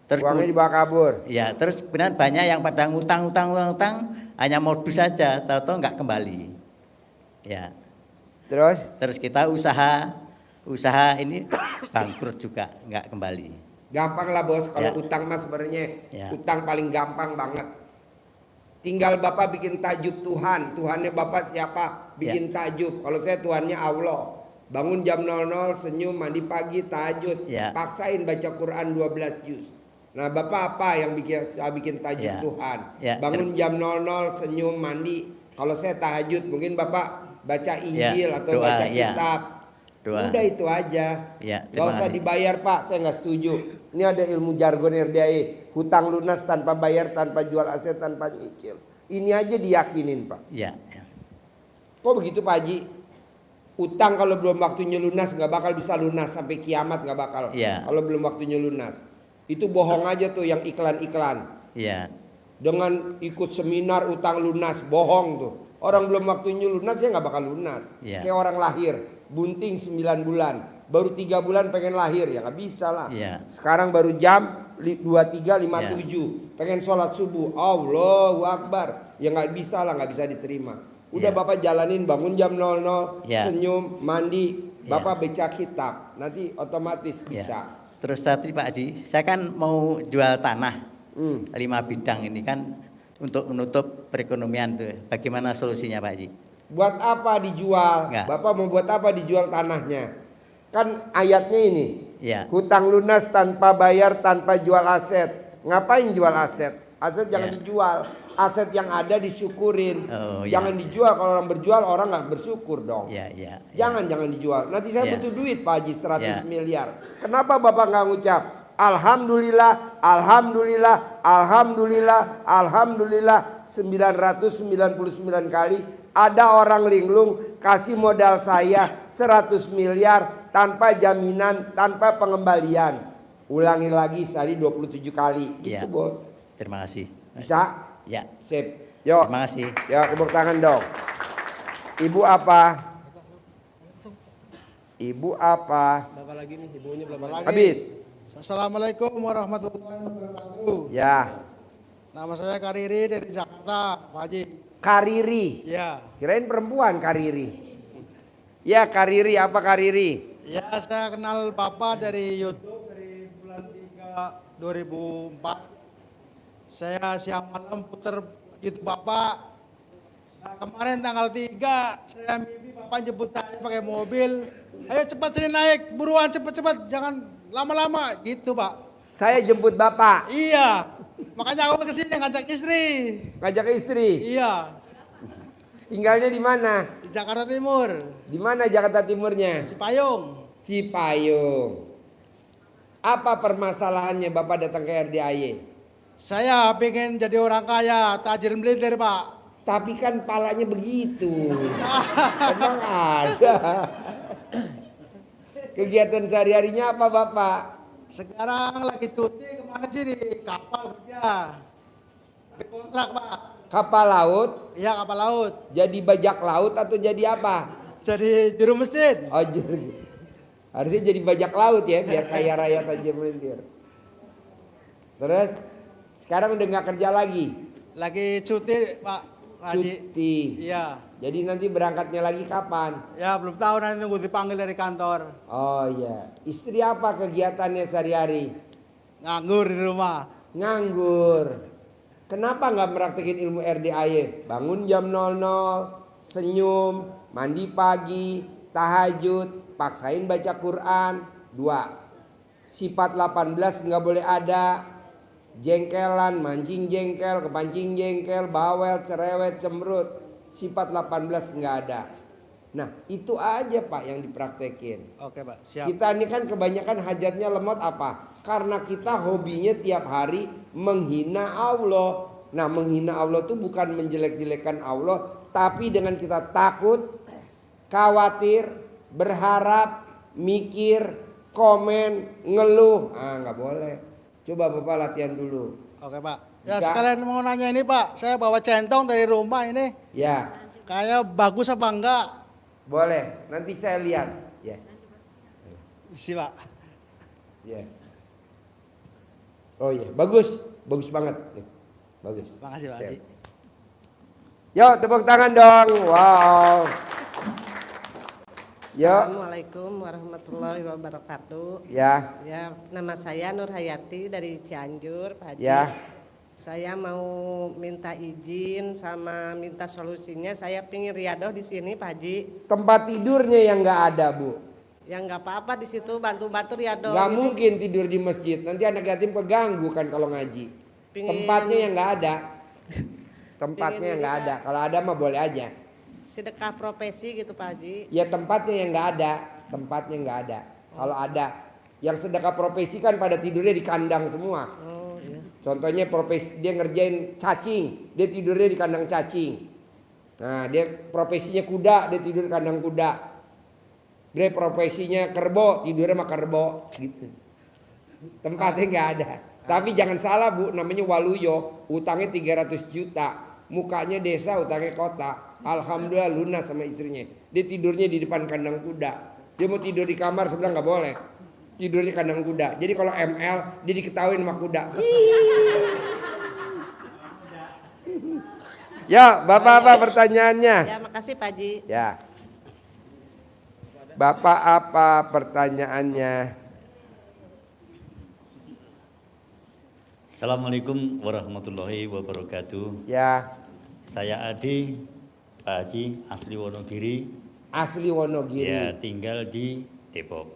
H: Terus
B: Uangnya dibawa kabur.
H: ya, terus kemudian banyak yang pada ngutang, hanya modus saja, tahu-tahu nggak kembali. Ya.
B: Terus
H: Kita usaha ini bangkrut juga, nggak kembali.
B: gampang lah bos, kalau
H: Ya.
B: utang mas sebenarnya
H: Ya.
B: utang paling gampang banget. Tinggal Bapak bikin tajuk Tuhan, Tuhannya Bapak siapa? Bikin tajub. Kalau saya Tuhannya Allah. Bangun jam 00, senyum, mandi pagi, tahajud.
H: Ya.
B: Paksain baca Quran 12 juz. Nah Bapak apa yang bikin tajuk
H: Ya.
B: Tuhan?
H: Ya.
B: Bangun jam 00, senyum, mandi. Kalau saya tahajud, mungkin Bapak baca Injil atau
H: Doa,
B: baca
H: ya.
B: kitab.
H: Doa.
B: Udah itu aja.
H: Ya,
B: Gak
H: terima
B: usah
H: kasih.
B: dibayar Pak, saya nggak setuju. Ini ada ilmu jargon RDAE, hutang lunas tanpa bayar, tanpa jual aset, tanpa nyicil. Ini aja diyakinin Pak.
H: Ya.
B: Kok begitu Pak Haji? Utang kalau belum waktunya lunas nggak bakal bisa lunas sampai kiamat, nggak bakal.
H: Ya.
B: Kalau belum waktunya lunas, itu bohong aja tuh yang iklan-iklan.
H: Ya.
B: Dengan ikut seminar utang lunas, bohong tuh. Orang belum waktunya lunas ya nggak bakal lunas.
H: Ya.
B: Kayak orang lahir, bunting 9 bulan, baru 3 bulan pengen lahir ya nggak bisa lah.
H: Ya.
B: Sekarang baru jam 23.57, pengen sholat subuh, Allahu Akbar, ya nggak bisa lah, nggak bisa diterima. Udah
H: Ya.
B: Bapak jalanin, bangun jam 00,
H: Ya.
B: senyum, mandi,
H: Ya.
B: Bapak baca kitab, nanti otomatis
H: Ya.
B: bisa.
H: Terus tadi Pak Haji, saya kan mau jual tanah 5
B: Hmm.
H: bidang ini kan untuk menutup perekonomian tuh. Bagaimana solusinya Pak Haji?
B: Buat apa dijual?
H: Enggak.
B: Bapak mau buat apa dijual tanahnya? Kan ayatnya ini,
H: Ya.
B: hutang lunas tanpa bayar, tanpa jual aset. Ngapain jual aset? Aset jangan
H: Ya.
B: dijual. Aset yang ada disyukurin.
H: Oh, ya.
B: Jangan dijual, kalau orang berjual orang nggak bersyukur dong.
H: Ya.
B: Jangan dijual. Nanti saya
H: Ya.
B: butuh duit Pak Haji 100
H: Ya.
B: miliar. Kenapa Bapak nggak ngucap? Alhamdulillah, alhamdulillah, alhamdulillah, alhamdulillah 999 kali ada orang linglung kasih modal saya 100 miliar tanpa jaminan, tanpa pengembalian. Ulangi lagi sehari 27 kali. Gitu
H: Ya.
B: bos.
H: Terima kasih.
B: Bisa?
H: Ya.
B: Sip. Yuk.
H: Terima kasih.
B: Ya, tepuk tangan dong. Ibu apa? Ibu apa?
I: Berapa lagi nih ibunya berapa lagi?
B: Habis.
I: Assalamualaikum warahmatullahi wabarakatuh.
B: Ya.
I: Nama saya Kariri dari Jakarta, Pak Haji.
B: Kariri.
I: Ya,
B: Kirain perempuan Kariri. Ya, Kariri, apa Kariri?
I: ya saya kenal Bapak dari YouTube dari bulan 3 2004. Saya siang malam puter YouTube Bapak. Nah, kemarin tanggal 3 saya mimpi Bapak jemput saya pakai mobil. Ayo cepat sini naik, buruan cepat-cepat, jangan lama-lama gitu Pak.
B: Saya jemput Bapak.
I: Iya, makanya aku kesini ngajak istri.
B: Ngajak istri.
I: Iya,
B: Tinggalnya di mana?
I: di Jakarta Timur,
B: Di mana Jakarta Timurnya?
I: Cipayung.
B: Cipayung. Apa permasalahannya Bapak datang ke RDAY?
I: Saya pengen jadi orang kaya, tajir melintir Pak.
B: Tapi kan palanya begitu. Emang ada. Kegiatan sehari-harinya apa Bapak?
I: Sekarang lagi cuti kemana sih di kapal kerja. Di kontrak Pak.
B: Kapal laut?
I: Iya kapal laut.
B: Jadi bajak laut atau jadi apa?
I: Jadi juru mesin.
B: Oh, harusnya jadi bajak laut ya, biar kaya raya tajir melintir. Terus sekarang udah nggak kerja lagi?
I: Lagi cuti Pak Haji.
B: Cuti.
I: Iya.
B: Jadi nanti berangkatnya lagi kapan?
I: Ya belum tahu, nanti nunggu dipanggil dari kantor.
B: Oh iya. Istri apa kegiatannya sehari-hari?
I: Nganggur di rumah.
B: Nganggur. Kenapa nggak meraktekin ilmu RDAY? Bangun jam 00, senyum, mandi pagi, tahajud, paksain baca Quran. 2. Sifat 18 nggak boleh ada. Jengkelan, mancing jengkel, kepancing jengkel, bawel, cerewet, cemberut. Sifat 18 nggak ada. Nah itu aja Pak yang dipraktekin.
I: Oke Pak, siap.
B: Kita ini kan kebanyakan hajatnya lemot apa? Karena kita hobinya tiap hari menghina Allah. Nah menghina Allah itu bukan menjelek-jelekan Allah, tapi dengan kita takut, khawatir, berharap, mikir, komen, ngeluh. Nggak boleh. Coba Bapak latihan dulu.
I: Oke Pak. Ya
B: Bisa?
I: sekalian mau nanya ini Pak, saya bawa centong dari rumah ini.
B: Ya,
I: Kayak bagus apa enggak?
B: boleh. Nanti saya lihat. Ya,
I: Isi Pak.
B: ya. Oh iya, bagus, bagus banget. Bagus.
I: Makasih Pak
B: Siap.
I: Haji.
B: Yuk tepuk tangan dong. Wow. Yuk.
J: Assalamualaikum warahmatullahi wabarakatuh.
B: Ya,
J: Ya, nama saya Nur Hayati dari Cianjur, Pak Haji.
B: ya.
J: Saya mau minta izin sama minta solusinya. Saya pingin riadoh di sini, Pak Haji.
B: Tempat tidurnya yang nggak ada, Bu.
J: Ya nggak apa-apa di situ, bantu-bantu riadoh.
B: Nggak
J: Ini
B: mungkin tidur di masjid. Nanti anak yatim keganggu kan kalau ngaji.
J: Pingin-
B: Tempatnya yang nggak ada. Tempatnya
J: Pingin
B: yang nggak
J: ini,
B: ada. Kalau ada mah boleh aja.
J: sedekah profesi gitu, Pak Haji.
B: Ya tempatnya yang nggak ada. Tempatnya nggak ada. Kalau ada. Yang sedekah profesi kan pada tidurnya di kandang semua.
J: Oh iya.
B: Contohnya profesi dia ngerjain cacing, dia tidurnya di kandang cacing. Nah, dia profesinya kuda, dia tidur di kandang kuda. Dia profesinya kerbo, tidurnya sama kerbo gitu. Tempatnya nggak ada. Tapi jangan salah Bu, namanya Waluyo, utangnya 300 juta. Mukanya desa, utangnya kota. Alhamdulillah lunas sama istrinya. Dia tidurnya di depan kandang kuda. Dia mau tidur di kamar sebelah nggak boleh. Tidur di kandang kuda. Jadi kalau ML dia diketawain sama kuda. Ya, Bapak apa pertanyaannya?
J: Ya, makasih Pak Haji.
B: Ya. Bapak apa pertanyaannya?
K: Assalamualaikum warahmatullahi wabarakatuh.
B: Ya,
K: Saya Adi, Pak Haji, asli Wonogiri.
B: asli Wonogiri.
K: Ya, tinggal di Depok.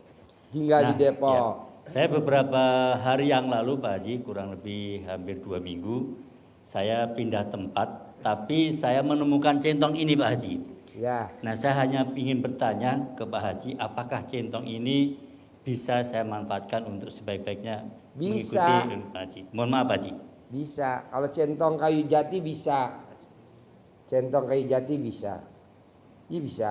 B: Tinggal di
K: Nah,
B: Depok.
K: ya, saya beberapa hari yang lalu Pak Haji, kurang lebih hampir 2 minggu, saya pindah tempat, tapi saya menemukan centong ini Pak Haji.
B: Ya.
K: Nah, saya hanya ingin bertanya ke Pak Haji, apakah centong ini bisa saya manfaatkan untuk sebaik-baiknya
B: Bisa.
K: mengikuti ilmu Pak Haji? Mohon maaf Pak Haji.
B: Bisa. Kalau centong kayu jati bisa. Centong kayu jati bisa. Iya bisa.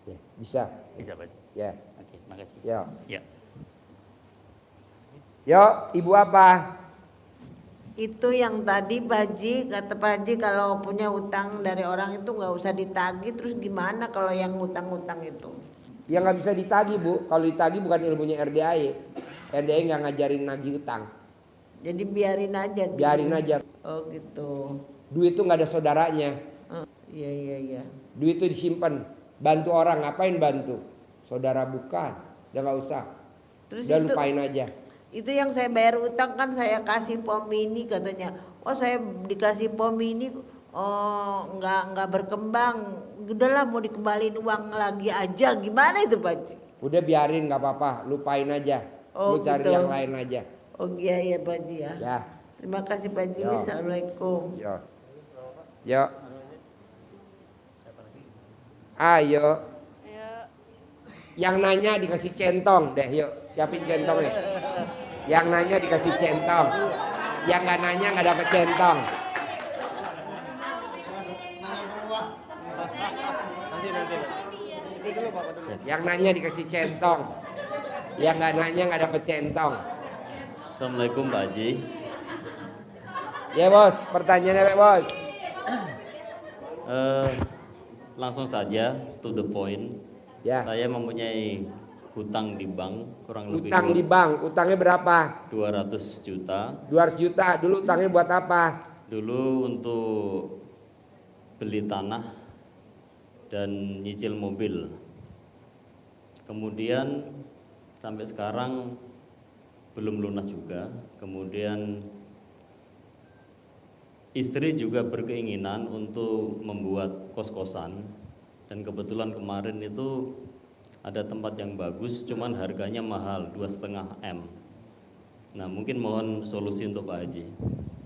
B: Ya, bisa.
K: Bisa Pak Haji.
B: Ya.
K: Oke, makasih.
B: Ya.
K: Ya.
B: Yo, Ibu apa?
D: Itu yang tadi Pak Haji, kata Pak Haji kalau punya utang dari orang itu nggak usah ditagih, terus gimana kalau yang utang-utang itu?
B: Ya nggak bisa ditagih Bu. Kalau ditagih bukan ilmunya RDAY. RDAY nggak ngajarin nagih utang.
D: Jadi biarin aja gitu.
B: Biarin aja.
D: Oh gitu.
B: Duit itu nggak ada saudaranya.
D: Oh, iya.
B: Duit itu disimpan. Bantu orang, ngapain bantu? Saudara bukan. Udah nggak usah.
D: Terus
B: Udah
D: itu,
B: lupain aja.
D: itu yang saya bayar utang kan saya kasih pom mini katanya. Oh saya dikasih pom mini nggak berkembang, udahlah mau dikembaliin uang lagi aja, gimana itu Pak Haji?
B: Udah biarin nggak apa-apa, lupain aja. Lu cari
D: gitu.
B: yang lain aja.
D: Oh iya Pak Haji ya.
B: Ya.
D: Terima kasih Pak Haji.
B: Yo.
D: Assalamualaikum.
B: Yo. Yo. Ayo. Yang nanya dikasih centong deh, yuk. Siapin centongnya. Yang nanya dikasih centong. Yang nggak nanya nggak dapet centong. Yang nanya dikasih centong. Yang nggak nanya nggak dapet centong.
K: Assalamualaikum Pak Haji.
B: Ya bos, pertanyaannya Pak bos.
K: Langsung saja to the point.
B: Ya.
K: Saya mempunyai hutang di bank kurang lebih
B: Utang di bank, utangnya berapa?
K: 200 juta.
B: 200 juta. Dulu utangnya buat apa?
K: Dulu untuk beli tanah dan nyicil mobil. Kemudian sampai sekarang belum lunas juga. Kemudian istri juga berkeinginan untuk membuat kos-kosan, dan kebetulan kemarin itu ada tempat yang bagus, cuman harganya mahal, 2,5 M. Nah, mungkin mohon solusi untuk Pak Haji.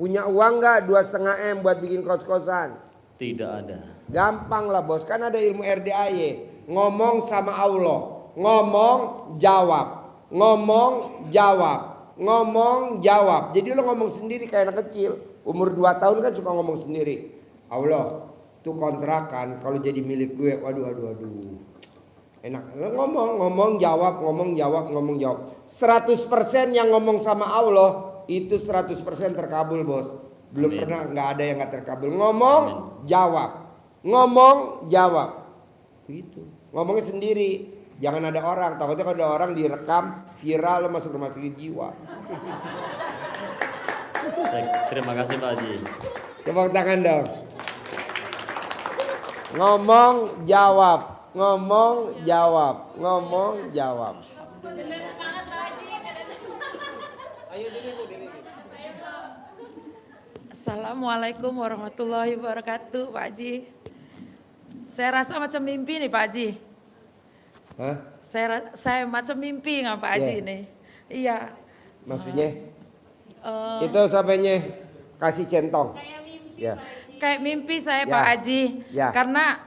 B: Punya uang nggak 2,5 M buat bikin kos-kosan?
K: Tidak ada.
B: Gampang lah bos, kan ada ilmu RDAY. Ngomong sama Allah, ngomong jawab, ngomong jawab, ngomong jawab. Jadi lo ngomong sendiri kayak anak kecil. Umur 2 tahun kan suka ngomong sendiri. Allah, tuh kontrakan kalau jadi milik gue, waduh. Enak. Lo ngomong jawab, ngomong jawab, ngomong jawab. 100% yang ngomong sama Allah itu 100% terkabul bos. Belum
K: Amin.
B: pernah nggak ada yang nggak terkabul. Ngomong jawab, ngomong jawab. Begitu. Ngomongnya sendiri. Jangan ada orang. Takutnya kalau ada orang direkam viral lo masuk rumah sakit jiwa.
K: Baik, terima kasih Pak Haji.
B: Tepuk tangan dong. Ngomong jawab, ngomong jawab, ngomong jawab.
L: Assalamualaikum warahmatullahi wabarakatuh, Pak Haji. Saya rasa macam mimpi nih Pak Haji.
B: Hah?
L: Saya macam mimpi nggak Pak Haji
B: Yeah.
L: nih. Iya.
B: Maksudnya? Itu sampainya kasih centong. Ya.
L: Kayak mimpi saya
B: Ya.
L: Pak Haji.
B: Ya.
L: Karena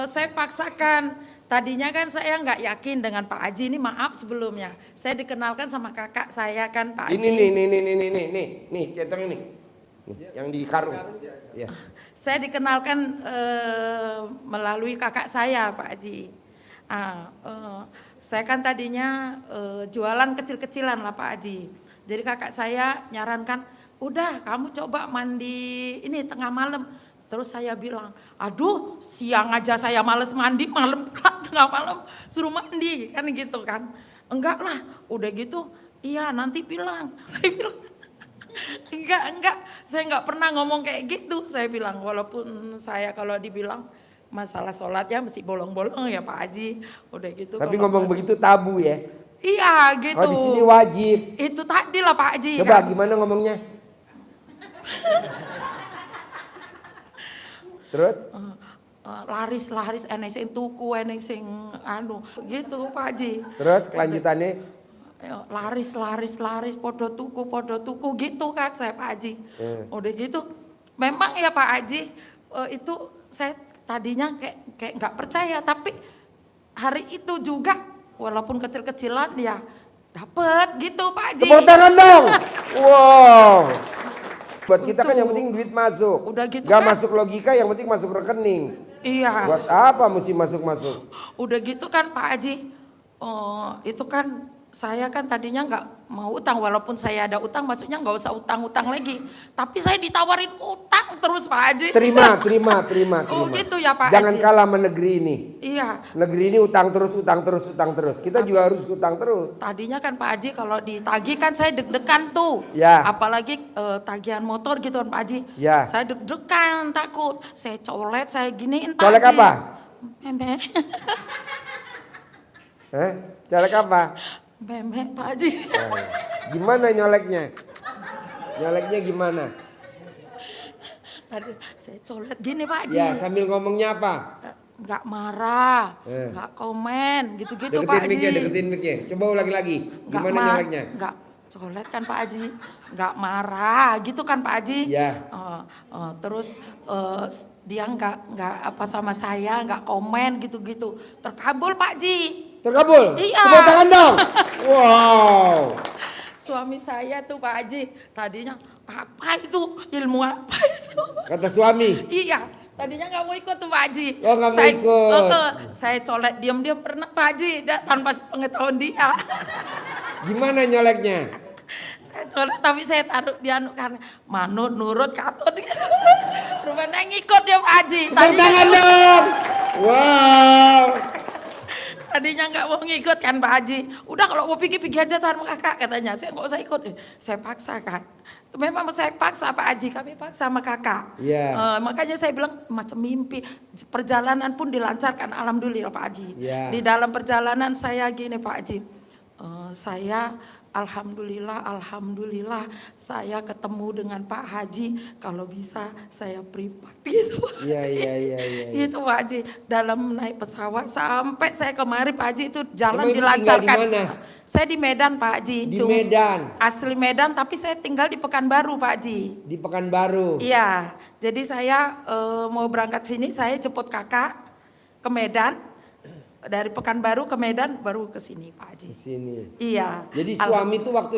L: saya paksakan. Tadinya kan saya nggak yakin dengan Pak Haji, ini maaf sebelumnya. Saya dikenalkan sama kakak saya kan Pak Haji.
B: Ini centong ini. Nih, yang di karung. Ya.
L: Saya dikenalkan melalui kakak saya Pak Haji. Saya kan tadinya jualan kecil-kecilan lah Pak Haji. Jadi kakak saya nyarankan, udah kamu coba mandi ini tengah malam. Terus saya bilang, aduh siang aja saya males mandi, malam pula tengah malam suruh mandi kan gitu kan. Enggak lah, udah gitu, iya nanti bilang. Saya bilang, enggak, saya enggak pernah ngomong kayak gitu. Saya bilang, walaupun saya kalau dibilang masalah sholatnya mesti bolong-bolong ya Pak Haji. Udah gitu.
B: Tapi ngomong begitu tabu ya.
L: Iya gitu.
B: Kalau di sini wajib.
L: Itu tadi lah Pak Haji.
B: Coba
L: kan.
B: gimana ngomongnya? Terus?
L: Laris eneng sing tuku, eneng sing anu gitu Pak Haji.
B: Terus kelanjutannya?
L: Laris podo tuku gitu kan saya Pak Haji. Udah gitu memang ya Pak Haji itu saya tadinya kayak nggak percaya, tapi hari itu juga walaupun kecil-kecilan ya dapet gitu Pak Haji.
B: Tepuk tangan dong. Wow. Buat kita kan yang penting duit masuk.
L: Udah gitu
B: Gak
L: kan.
B: masuk logika, yang penting masuk rekening.
L: Iya.
B: Buat apa mesti masuk-masuk?
L: Udah gitu kan Pak Haji, itu kan saya kan tadinya nggak mau utang, walaupun saya ada utang, maksudnya nggak usah utang-utang lagi. Tapi saya ditawarin utang terus Pak Haji.
B: Terima.
L: Oh gitu ya Pak
B: Jangan
L: Haji.
B: kalah sama negeri ini.
L: Iya.
B: Negeri ini utang terus. Kita juga harus utang terus.
L: Tadinya kan Pak Haji kalau ditagih kan saya deg-degan tuh.
B: Ya.
L: Apalagi tagihan motor gitu kan Pak Haji.
B: Ya.
L: Saya deg-degan takut. Saya colet, saya giniin Pak
B: Colek
L: Haji.
B: apa?
L: Meme.
B: Colek apa?
L: Meme Pak Haji.
B: Gimana nyoleknya? Nyoleknya gimana?
L: Aduh, saya colet gini Pak Haji.
B: Ya, sambil ngomongnya apa?
L: Nggak marah, nggak komen, gitu-gitu
B: Deketin
L: Pak Haji.
B: mic-nya, deketin mic-nya. Coba ulangi lagi. Gimana nyoleknya?
L: Nggak colet kan Pak Haji, nggak marah, gitu kan Pak Haji.
B: Ya.
L: Terus dia nggak apa sama saya, nggak komen gitu-gitu. Terkabul Pak Haji.
B: Terkabul?
L: Iya.
B: Tepuk tangan dong. Wow.
L: Suami saya tuh Pak Haji, tadinya apa itu, ilmu apa itu?
B: Kata suami.
L: Iya, tadinya nggak mau ikut tuh Pak Haji.
B: Oh, nggak mau ikut.
L: Saya colek diam-diam pernah Pak Haji, tanpa pengetahuan dia.
B: Gimana nyoleknya?
L: Saya colek tapi saya taruh dia karena manut nurut katut gitu. Rupanya ngikut dia Pak Haji.
B: Tepuk tangan dong. Wow.
L: Tadinya nggak mau ngikut kan Pak Haji. Udah kalau mau pergi aja sama kakak katanya. Saya nggak usah ikut. Saya paksa kan. Memang saya paksa Pak Haji. Kami paksa sama kakak.
B: Yeah.
L: Makanya saya bilang macam mimpi. Perjalanan pun dilancarkan. Alhamdulillah Pak Haji.
B: Yeah.
L: Di dalam perjalanan saya gini Pak Haji. Saya alhamdulillah saya ketemu dengan Pak Haji, kalau bisa saya privat gitu.
B: Iya.
L: Itu Pak Haji, dalam naik pesawat sampai saya kemari Pak Haji itu jalan
B: Emang Ibu
L: dilancarkan.
B: tinggal di mana?
L: Saya di Medan Pak Haji.
B: Di Medan.
L: Asli Medan tapi saya tinggal di Pekanbaru Pak Haji.
B: Di Pekanbaru.
L: Iya, jadi saya mau berangkat sini, saya jemput kakak ke Medan. Dari Pekanbaru ke Medan baru ke sini Pak Haji.
B: Di sini.
L: Iya.
B: Jadi suami tuh waktu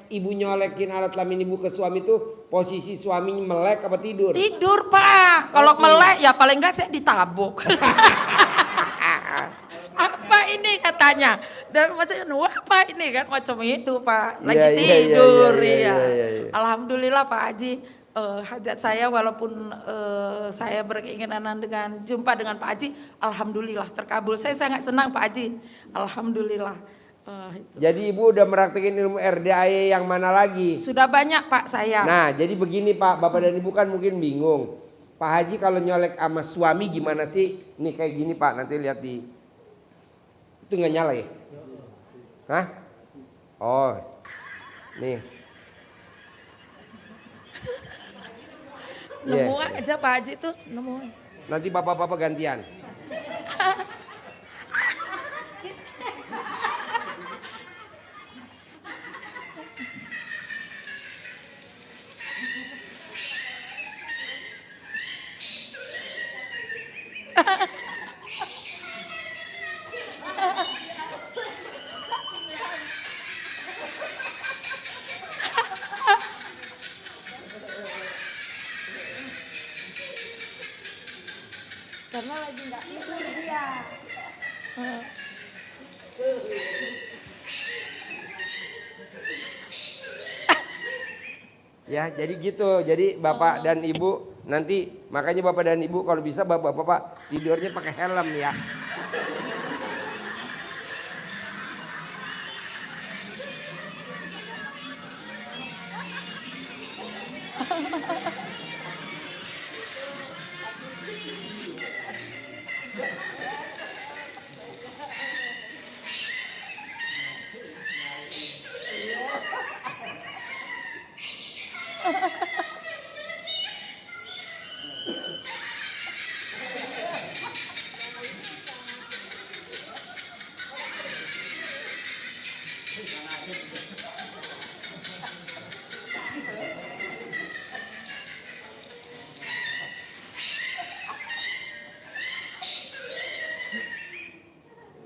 B: ibu nyolekin alat kelamin ibu ke suami tuh posisi suami melek apa tidur?
L: Tidur Pak. Kalau melek ya paling enggak saya ditabuk. Apa ini katanya? Dan maksudnya apa ini kan macam itu Pak. Lagi tidur ya. Alhamdulillah Pak Haji. Hajat saya walaupun saya berkeinginan dengan jumpa dengan Pak Haji, alhamdulillah terkabul. Saya sangat senang Pak Haji, alhamdulillah. Itu.
B: Jadi ibu udah meraktekin ilmu RDAE yang mana lagi?
L: Sudah banyak Pak saya.
B: Nah jadi begini Pak, bapak dan ibu kan mungkin bingung. Pak Haji kalau nyolek sama suami gimana sih? Nih kayak gini Pak, nanti lihat di itu nggak nyala ya? Hah? Oh, nih.
L: Nemu aja Pak Haji tuh, nemu.
B: Nanti bapak-bapak gantian.
L: Karena lagi nggak tidur dia.
B: Ya jadi gitu, jadi bapak dan ibu nanti makanya bapak dan ibu kalau bisa bapak-bapak tidurnya pakai helm ya.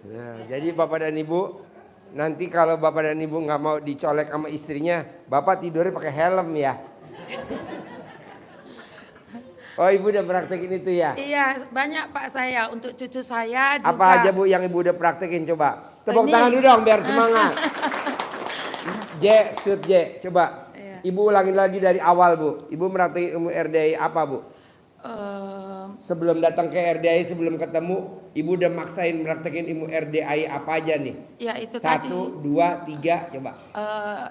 B: Nah, jadi bapak dan ibu nanti kalau bapak dan ibu nggak mau dicolek sama istrinya, bapak tidurnya pakai helm ya. Oh ibu udah praktekin itu ya?
L: Iya banyak Pak saya untuk cucu saya juga.
B: Apa aja bu yang ibu udah praktekin coba? Tepuk tangan dulu dong biar semangat. Shoot J, coba.
L: Iya.
B: Ibu ulangin lagi dari awal bu. Ibu praktekin ilmu RDAI apa bu? Sebelum datang ke RDAI, sebelum ketemu, ibu udah maksain praktekin ilmu RDAI apa aja nih?
L: Ya itu
B: 1,
L: tadi.
B: 2, 3, coba.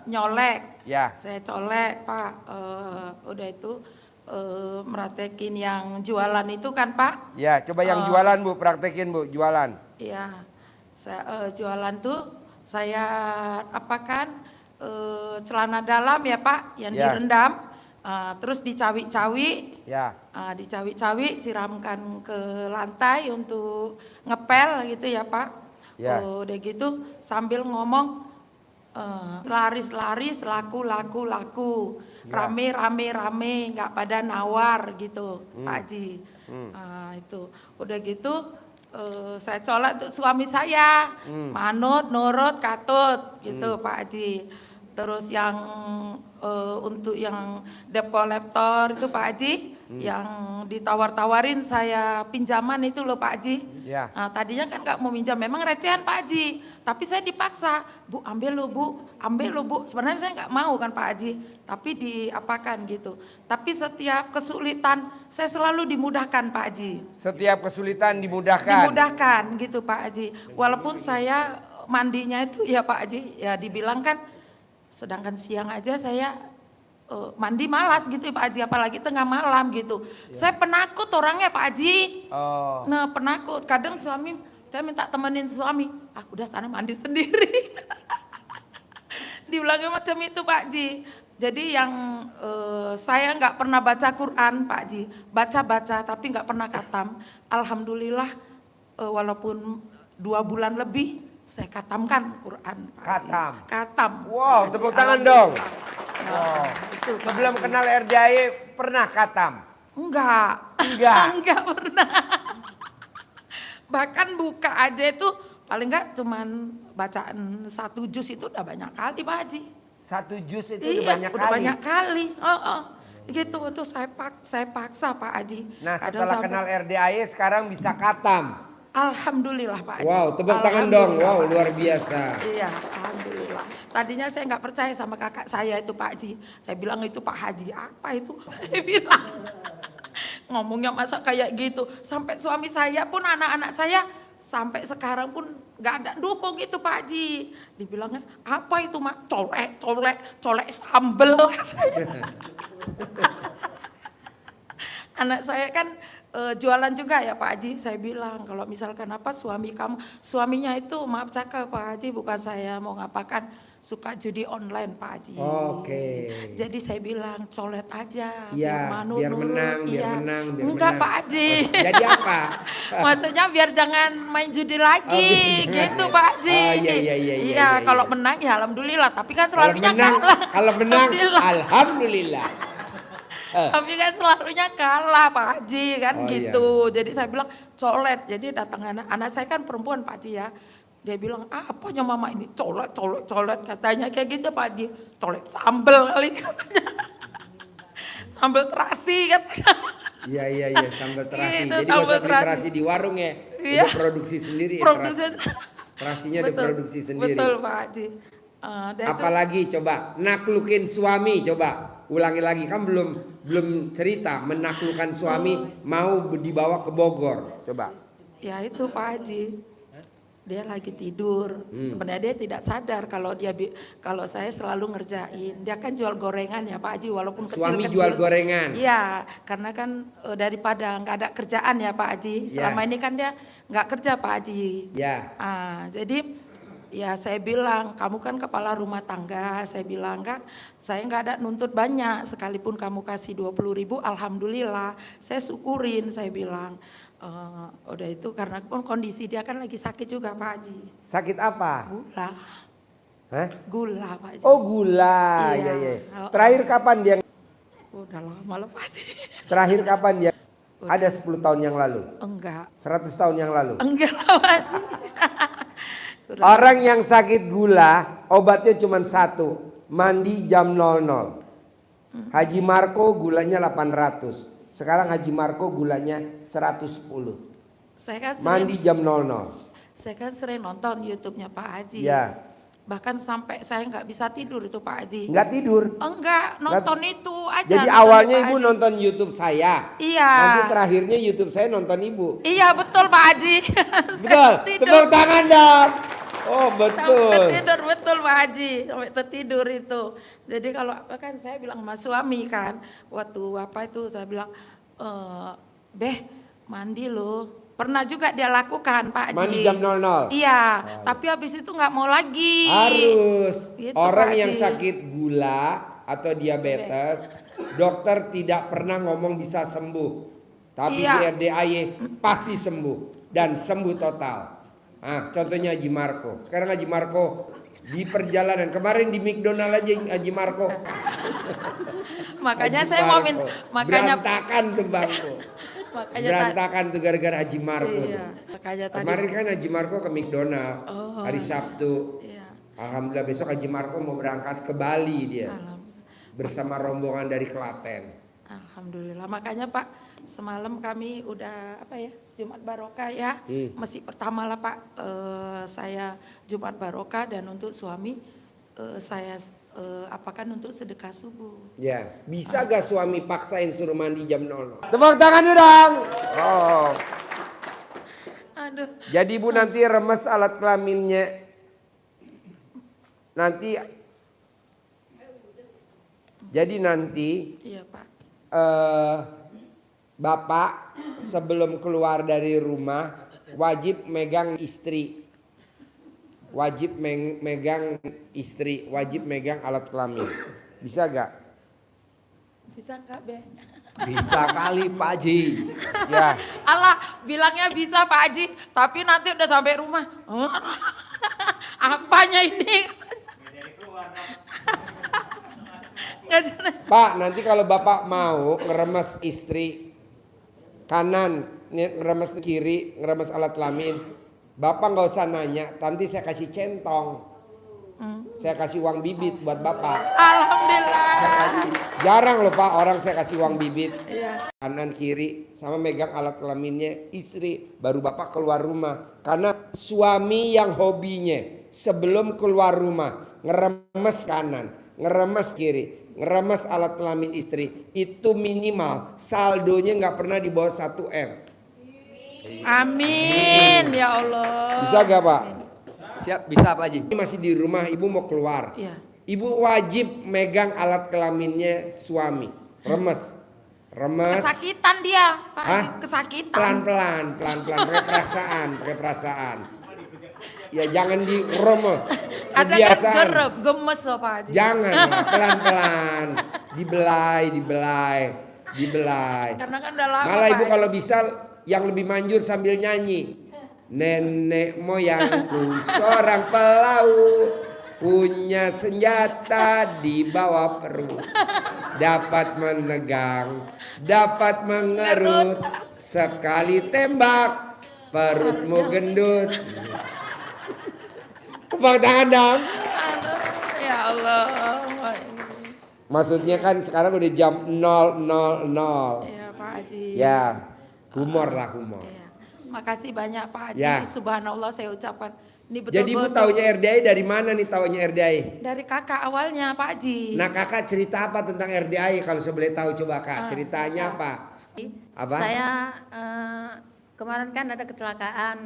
L: Nyolek.
B: Ya.
L: Saya colek Pak. Udah itu meratekin yang jualan itu kan Pak.
B: Ya, coba yang jualan bu, praktekin bu, jualan.
L: Iya. Saya jualan tuh saya apakan celana dalam ya Pak yang
B: Ya.
L: direndam. Terus dicawi-cawi,
B: Ya.
L: dicawi-cawi, siramkan ke lantai untuk ngepel gitu ya Pak.
B: Ya.
L: Udah gitu sambil ngomong laris-laris, laku, rame, nggak pada nawar gitu Pak Haji. Itu udah gitu saya colek untuk suami saya, manut, nurut, katut gitu Pak Haji. Terus yang untuk yang debt collector itu Pak Haji, yang ditawar-tawarin saya pinjaman itu loh Pak Haji.
B: Ya.
L: Tadinya kan nggak mau minjam, memang recehan Pak Haji. Tapi saya dipaksa, Bu ambil lo Bu. Sebenarnya saya nggak mau kan Pak Haji, tapi diapakan gitu. Tapi setiap kesulitan saya selalu dimudahkan Pak Haji.
B: Setiap kesulitan dimudahkan.
L: Dimudahkan gitu Pak Haji. Walaupun saya mandinya itu ya Pak Haji, ya dibilang kan, sedangkan siang aja saya mandi malas gitu Pak Haji, apalagi tengah malam gitu. Saya penakut orangnya Pak Haji. Nah penakut, kadang suami, saya minta temenin suami, udah sana mandi sendiri. Dibilangnya macam itu Pak Haji. Jadi yang saya nggak pernah baca Quran Pak Haji, baca tapi nggak pernah khatam. Alhamdulillah walaupun 2 bulan lebih saya khatamkan Quran Pak Haji. Khatam.
B: Wow, tepuk tangan dong. Wow. Sebelum kenal RDAE pernah khatam?
L: Enggak. Enggak pernah. Bahkan buka aja itu paling enggak cuman bacaan 1 juz itu udah banyak kali Pak Haji.
B: 1 juz itu
L: Iya,
B: udah
L: udah banyak kali. Gitu itu saya paksa Pak Haji.
B: Nah setelah kenal RDAE sekarang bisa khatam.
L: Alhamdulillah Pak Haji.
B: Wow, tepuk tangan dong. Wow, luar biasa.
L: Iya, alhamdulillah. Tadinya saya nggak percaya sama kakak saya itu Pak Haji. Saya bilang itu Pak Haji, apa itu? Saya bilang. Ngomongnya masa kayak gitu. Sampai suami saya pun, anak-anak saya sampai sekarang pun nggak ada dukung gitu Pak Haji. Dibilangnya, apa itu Mak? Colek sambel. Anak saya kan jualan juga ya Pak Haji. Saya bilang kalau misalkan apa suaminya itu maaf cakap Pak Haji, bukan saya mau ngapakan, suka judi online Pak Haji.
B: Oke.
L: Jadi saya bilang colet aja,
B: Iya, biar menang, biar menang.
L: Enggak Pak Haji.
B: Jadi apa?
L: Maksudnya biar jangan main judi lagi, gitu Pak Haji. Iya, kalau menang ya alhamdulillah, tapi kan selalunya kalah.
B: Kalau menang alhamdulillah.
L: Tapi kan selalunya kalah Pak Haji kan gitu. Jadi saya bilang colet. Jadi datang anak saya kan perempuan Pak Haji ya. Dia bilang apanya mama ini colet katanya kayak gitu Pak Haji. Colet sambel kali katanya. Sambel terasi katanya.
B: Iya sambal terasi.
L: Gitu,
B: jadi nggak usah beli terasi di warung ya.
L: Iya.
B: Udah produksi sendiri. Terasinya diproduksi sendiri.
L: Betul Pak Haji.
B: Apalagi coba naklukin suami, coba ulangi lagi, kan belum cerita menaklukkan suami mau dibawa ke Bogor, coba.
L: Ya itu Pak Haji, dia lagi tidur. Sebenarnya dia tidak sadar kalau saya selalu ngerjain. Dia kan jual gorengan ya Pak Haji, walaupun kecil-kecil.
B: Suami jual gorengan.
L: Iya, karena kan daripada nggak ada kerjaan ya Pak Haji. Selama ini kan dia nggak kerja Pak Haji.
B: Ya.
L: Jadi ya saya bilang, kamu kan kepala rumah tangga, saya bilang kan, saya nggak ada nuntut banyak, sekalipun kamu kasih 20.000, alhamdulillah, saya syukurin, saya bilang. Udah itu karena pun kondisi dia kan lagi sakit juga Pak Haji.
B: Sakit apa?
L: Gula.
B: Hah?
L: Gula Pak Haji.
B: Oh gula, iya. Terakhir kapan dia?
L: Udah lama loh Pak Haji.
B: Terakhir kapan dia? Ada 10 tahun yang lalu?
L: Enggak.
B: 100 tahun yang lalu?
L: Enggak Pak Haji.
B: Orang yang sakit gula obatnya cuma 1, mandi jam 00. Haji Marco gulanya 800. Sekarang Haji Marco gulanya 110.
L: Saya kan
B: mandi jam 00.
L: Saya kan sering nonton YouTube-nya Pak Haji.
B: Ya.
L: Bahkan sampai saya nggak bisa tidur itu Pak Haji.
B: Nggak tidur?
L: Enggak, nonton itu aja.
B: Jadi awalnya Ibu nonton YouTube saya.
L: Iya.
B: Nanti terakhirnya YouTube saya nonton Ibu.
L: Iya betul Pak Haji.
B: Betul. Tepuk tangan dong. Oh betul.
L: Sampai tidur betul Pak Haji. Sampai tertidur itu. Jadi kalau apa kan saya bilang sama suami kan. Waktu apa itu saya bilang, Beh mandi loh. Pernah juga dia lakukan Pak Haji.
B: Mandi jam 00?
L: Iya, tapi habis itu nggak mau lagi.
B: Harus.
L: Gitu,
B: orang
L: Pak
B: yang
L: Haji.
B: sakit gula atau diabetes dokter tidak pernah ngomong bisa sembuh. Tapi
L: Iya.
B: di RDAY pasti sembuh dan sembuh total. Contohnya Haji Marco. Sekarang Haji Marco di perjalanan, kemarin di McDonald aja Haji Marco.
L: Makanya
B: Haji
L: saya mau
B: Marco.
L: makanya
B: berantakan tuh bangku.
L: makanya
B: Berantakan tuh gara-gara Haji Marco.
L: iya, makanya tadi
B: Kemarin kan Haji Marco ke McDonald
L: Oh.
B: hari Sabtu.
L: iya,
B: Alhamdulillah besok Haji Marco mau berangkat ke Bali dia
L: alhamdulillah.
B: bersama rombongan dari Klaten.
L: Alhamdulillah. Makanya Pak, semalam kami udah apa ya, Jumat Barokah ya. Masih pertama lah Pak, saya Jumat Barokah, dan untuk suami saya apakan untuk sedekah subuh.
B: Ya, bisa gak suami paksain suruh mandi jam 00? Tepuk tangan dong. Oh.
L: Aduh.
B: Jadi Ibu nanti remes alat kelaminnya. Nanti jadi nanti
L: Iya Pak.
B: Bapak sebelum keluar dari rumah wajib megang istri. Wajib megang istri, wajib megang alat kelamin. Bisa gak?
L: Bisa enggak, Be?
M: Bisa kali Pak Haji.
B: Ya.
L: Allah bilangnya bisa Pak Haji, tapi nanti udah sampai rumah. Apanya ini?
B: Pak, nanti kalau Bapak mau ngeremes istri kanan, ngeremes kiri, ngeremes alat kelamin, Bapak nggak usah nanya, nanti saya kasih centong. Saya kasih uang bibit buat Bapak.
L: Alhamdulillah.
B: Jarang loh Pak orang saya kasih uang bibit.
L: Iya.
B: Kanan kiri sama megang alat kelaminnya istri, baru Bapak keluar rumah. Karena suami yang hobinya sebelum keluar rumah ngeremes kanan, ngeremes kiri, ngeremes alat kelamin istri, itu minimal saldonya nggak pernah di bawah 1 M.
L: Amin ya Allah.
B: Bisa gak Pak?
M: Siap, bisa Pak Haji.
B: Ini masih di rumah, ibu mau keluar.
L: Iya.
B: Ibu wajib megang alat kelaminnya suami. Remes. Remes.
L: Kesakitan dia, Pak.
B: Hah?
L: Kesakitan.
B: Pelan-pelan, pakai perasaan. Ya jangan diromel.
L: Ada kan
B: Kebiasaan.
L: gerem, gemes loh Pak Haji.
B: Jangan, lah, pelan-pelan. Dibelai.
L: Karena kan udah lama
B: Malah
L: Pak
B: ibu
L: Haji.
B: kalau bisa yang lebih manjur sambil nyanyi. Nenek moyangku seorang pelaut, punya senjata di bawah perut, dapat menegang, dapat mengerut, sekali tembak perutmu gendut. Tepuk tangan dong.
L: Ya Allah.
B: Maksudnya kan sekarang udah jam 000.
L: Ya Pak Haji.
B: Ya, humor lah humor.
L: Ya. Makasih banyak Pak Haji.
B: Ya.
L: Subhanallah saya ucapkan. Ini
B: Jadi ibu
L: betul-betul
B: taunya RDAY dari mana nih taunya RDAY?
L: dari kakak awalnya Pak Haji.
B: Nah kakak cerita apa tentang RDAY kalau saya boleh tahu coba kak ceritanya apa? Apa?
N: Saya kemarin kan ada kecelakaan,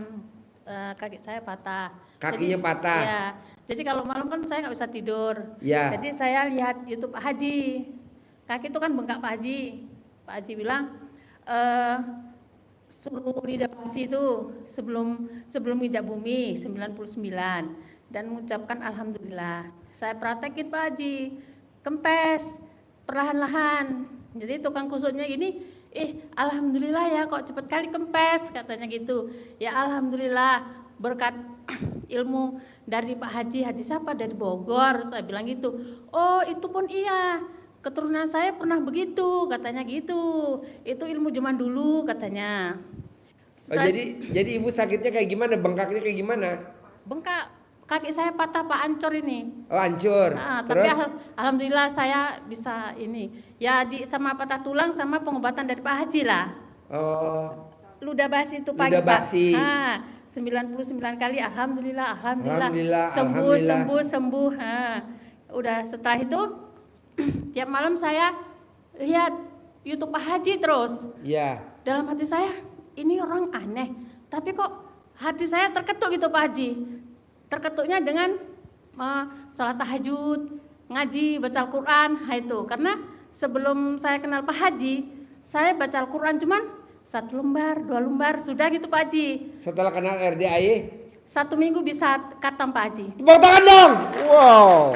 N: kaki saya patah.
B: Kakinya patah.
N: Ya, jadi kalau malam kan saya nggak bisa tidur.
B: Ya.
N: Jadi saya lihat YouTube Pak Haji, kaki itu kan bengkak Pak Haji. Pak Haji bilang suruh lidah basi itu sebelum nginjak bumi 99 dan mengucapkan alhamdulillah. Saya praktekin Pak Haji, kempes perlahan-lahan. Jadi tukang kusutnya gini, alhamdulillah ya kok cepet kali kempes katanya gitu. Ya alhamdulillah berkat ilmu dari Pak Haji siapa dari Bogor, saya bilang gitu. Oh itu pun iya, keturunan saya pernah begitu katanya gitu. Itu ilmu zaman dulu katanya.
B: Jadi ibu sakitnya kayak gimana? Bengkaknya kayak gimana?
N: Bengkak, kaki saya patah Pak, hancur ini.
B: Oh hancur.
N: Tapi
B: Terus?
N: alhamdulillah saya bisa ini. Ya sama patah tulang sama pengobatan dari Pak Haji lah.
B: Oh.
N: Ludah basi itu pagi
B: Ludah basi.
N: Pak. 99 kali alhamdulillah sembuh. Udah setelah itu tiap malam saya lihat YouTube Pak Haji terus.
B: Iya.
N: Dalam hati saya ini orang aneh, tapi kok hati saya terketuk gitu Pak Haji. Terketuknya dengan sholat tahajud, ngaji, baca Al-Quran, itu. Karena sebelum saya kenal Pak Haji, saya baca Al-Quran cuman 1 lembar, 2 lembar, sudah gitu Pak Haji.
B: Setelah kenal RDAY?
N: 1 minggu bisa khatam Pak Haji.
B: Tepuk tangan dong. Wow.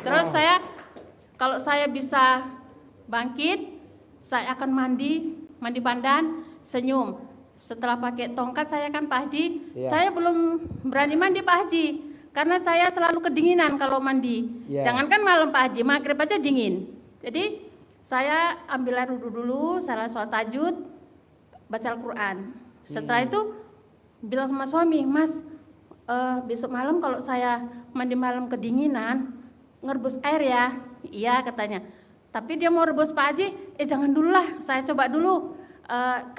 N: Terus kalau saya bisa bangkit, saya akan mandi pandan, senyum. Setelah pakai tongkat saya kan Pak Haji, saya belum berani mandi Pak Haji. Karena saya selalu kedinginan kalau mandi. Jangankan malam Pak Haji, maghrib aja dingin. Jadi saya ambil air wudhu dulu, saya sholat tahajud, baca Al-Quran. Setelah itu bilang sama suami, Mas, besok malam kalau saya mandi malam kedinginan, ngerebus air ya. Iya katanya. Tapi dia mau rebus Pak Haji, jangan dulu lah, saya coba dulu.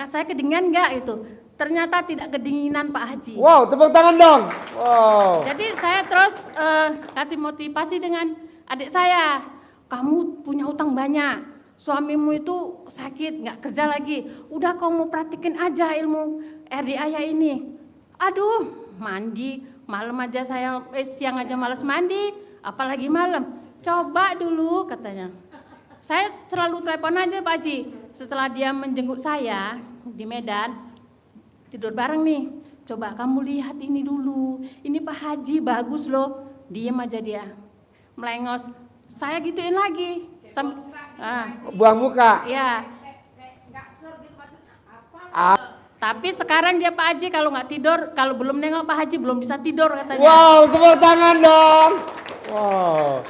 N: Saya kedinginan enggak itu? Ternyata tidak kedinginan Pak Haji.
B: Wow, tepuk tangan dong. Wow.
N: Jadi saya terus kasih motivasi dengan adik saya. Kamu punya utang banyak, suamimu itu sakit, nggak kerja lagi. Udah kamu praktikin aja ilmu RDIA ini. Aduh, mandi malam aja saya siang aja malas mandi, apalagi malam. Coba dulu katanya. Saya selalu telepon aja Pak Haji. Setelah dia menjenguk saya di Medan, tidur bareng nih. Coba kamu lihat ini dulu. Ini Pak Haji bagus loh. Diem aja dia. Melengos. Saya gituin lagi.
B: Buang muka.
N: Ya. Tapi sekarang dia Pak Haji kalau nggak tidur, kalau belum nengok Pak Haji belum bisa tidur katanya.
B: Wow, tepuk tangan dong. Wow.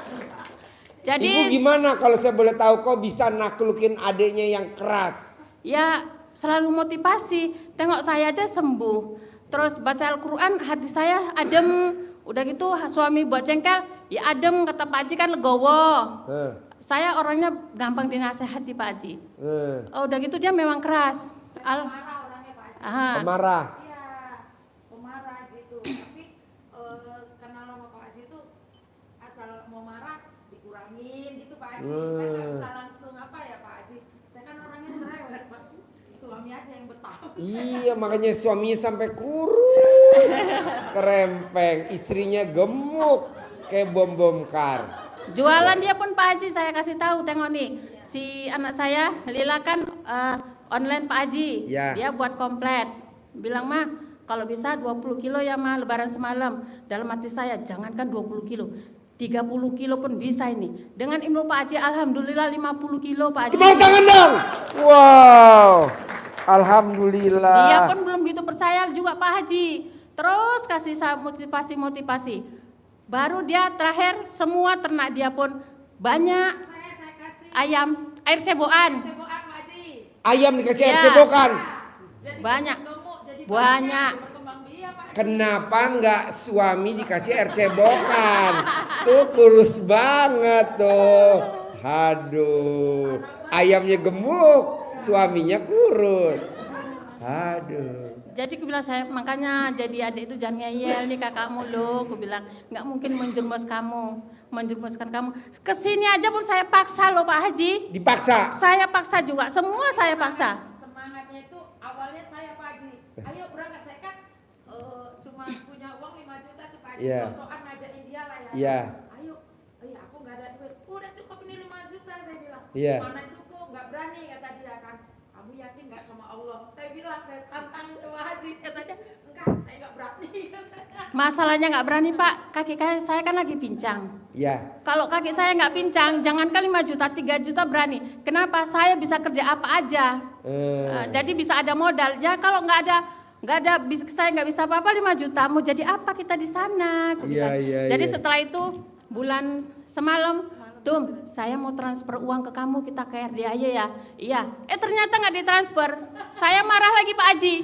N: Jadi
B: Ibu gimana kalau saya boleh tahu kok bisa naklukin adiknya yang keras?
N: Ya selalu motivasi. Tengok saya aja sembuh. Terus baca Al-Quran hati saya adem. Udah gitu suami buat jengkel, ya adem kata Pak Haji kan legowo. Saya orangnya gampang dinasehati Pak Haji. Oh, udah gitu dia memang keras.
B: Pemarah.
L: Iya, pemarah gitu. Tapi kenal sama Pak Haji itu asal mau marah dikurangin gitu Pak Haji. Kan nggak bisa langsung apa ya Pak Haji. Saya kan orangnya cerewet Pak. Suami aja yang betah.
B: Iya, makanya suaminya sampai kurus, kerempeng, istrinya gemuk kayak bom kar.
N: Jualan dia pun Pak Haji saya kasih tahu, tengok nih si anak saya Lila kan online Pak Haji, dia buat komplet. Bilang mah kalau bisa 20 kilo ya mah lebaran semalam. Dalam hati saya jangankan 20 kilo, 30 kilo pun bisa ini. Dengan ilmu Pak Haji alhamdulillah 50 kilo Pak Haji.
B: Tepuk tangan dong. Wow. Alhamdulillah.
N: Dia pun belum gitu percaya juga Pak Haji. Terus kasih saya motivasi. Baru dia terakhir semua ternak dia pun banyak ayam, air cebokan.
B: Ayam dikasih air cebokan.
N: Banyak.
B: Kenapa nggak suami dikasih air cebokan? Tuh kurus banget tuh. Aduh, ayamnya gemuk, suaminya kurus. Aduh.
N: Jadi aku bilang saya makanya jadi adik itu jangan ngeyel nih kakakmu loh. Aku bilang nggak mungkin menjerumuskan kamu. Kesini aja pun saya paksa loh Pak Haji.
B: Dipaksa?
N: Saya paksa juga, semua saya paksa.
L: Semangatnya itu awalnya saya Pak Haji. Ayo berangkat, saya kan cuma punya uang 5 juta tuh Pak Haji. Sosokan ngajakin dia lah ya. Ayo, aku nggak ada duit. Udah cukup ini 5 juta saya bilang. Mana cukup, nggak berani kata dia kan. Kamu yakin nggak sama Allah? Saya bilang, saya tantang ke Pak Haji. Katanya, enggak, saya nggak berani.
N: Masalahnya nggak berani Pak, kaki saya kan lagi pincang. Kalau kaki saya nggak pincang, jangankan 5 juta, 3 juta berani. Kenapa? Saya bisa kerja apa aja. Jadi bisa ada modal. Ya kalau nggak ada, saya nggak bisa apa-apa 5 juta. Mau jadi apa kita di sana? Jadi setelah itu bulan semalam, Tum, saya mau transfer uang ke kamu, kita ke RDIA ya. Iya. Ternyata nggak ditransfer. Saya marah lagi Pak Haji.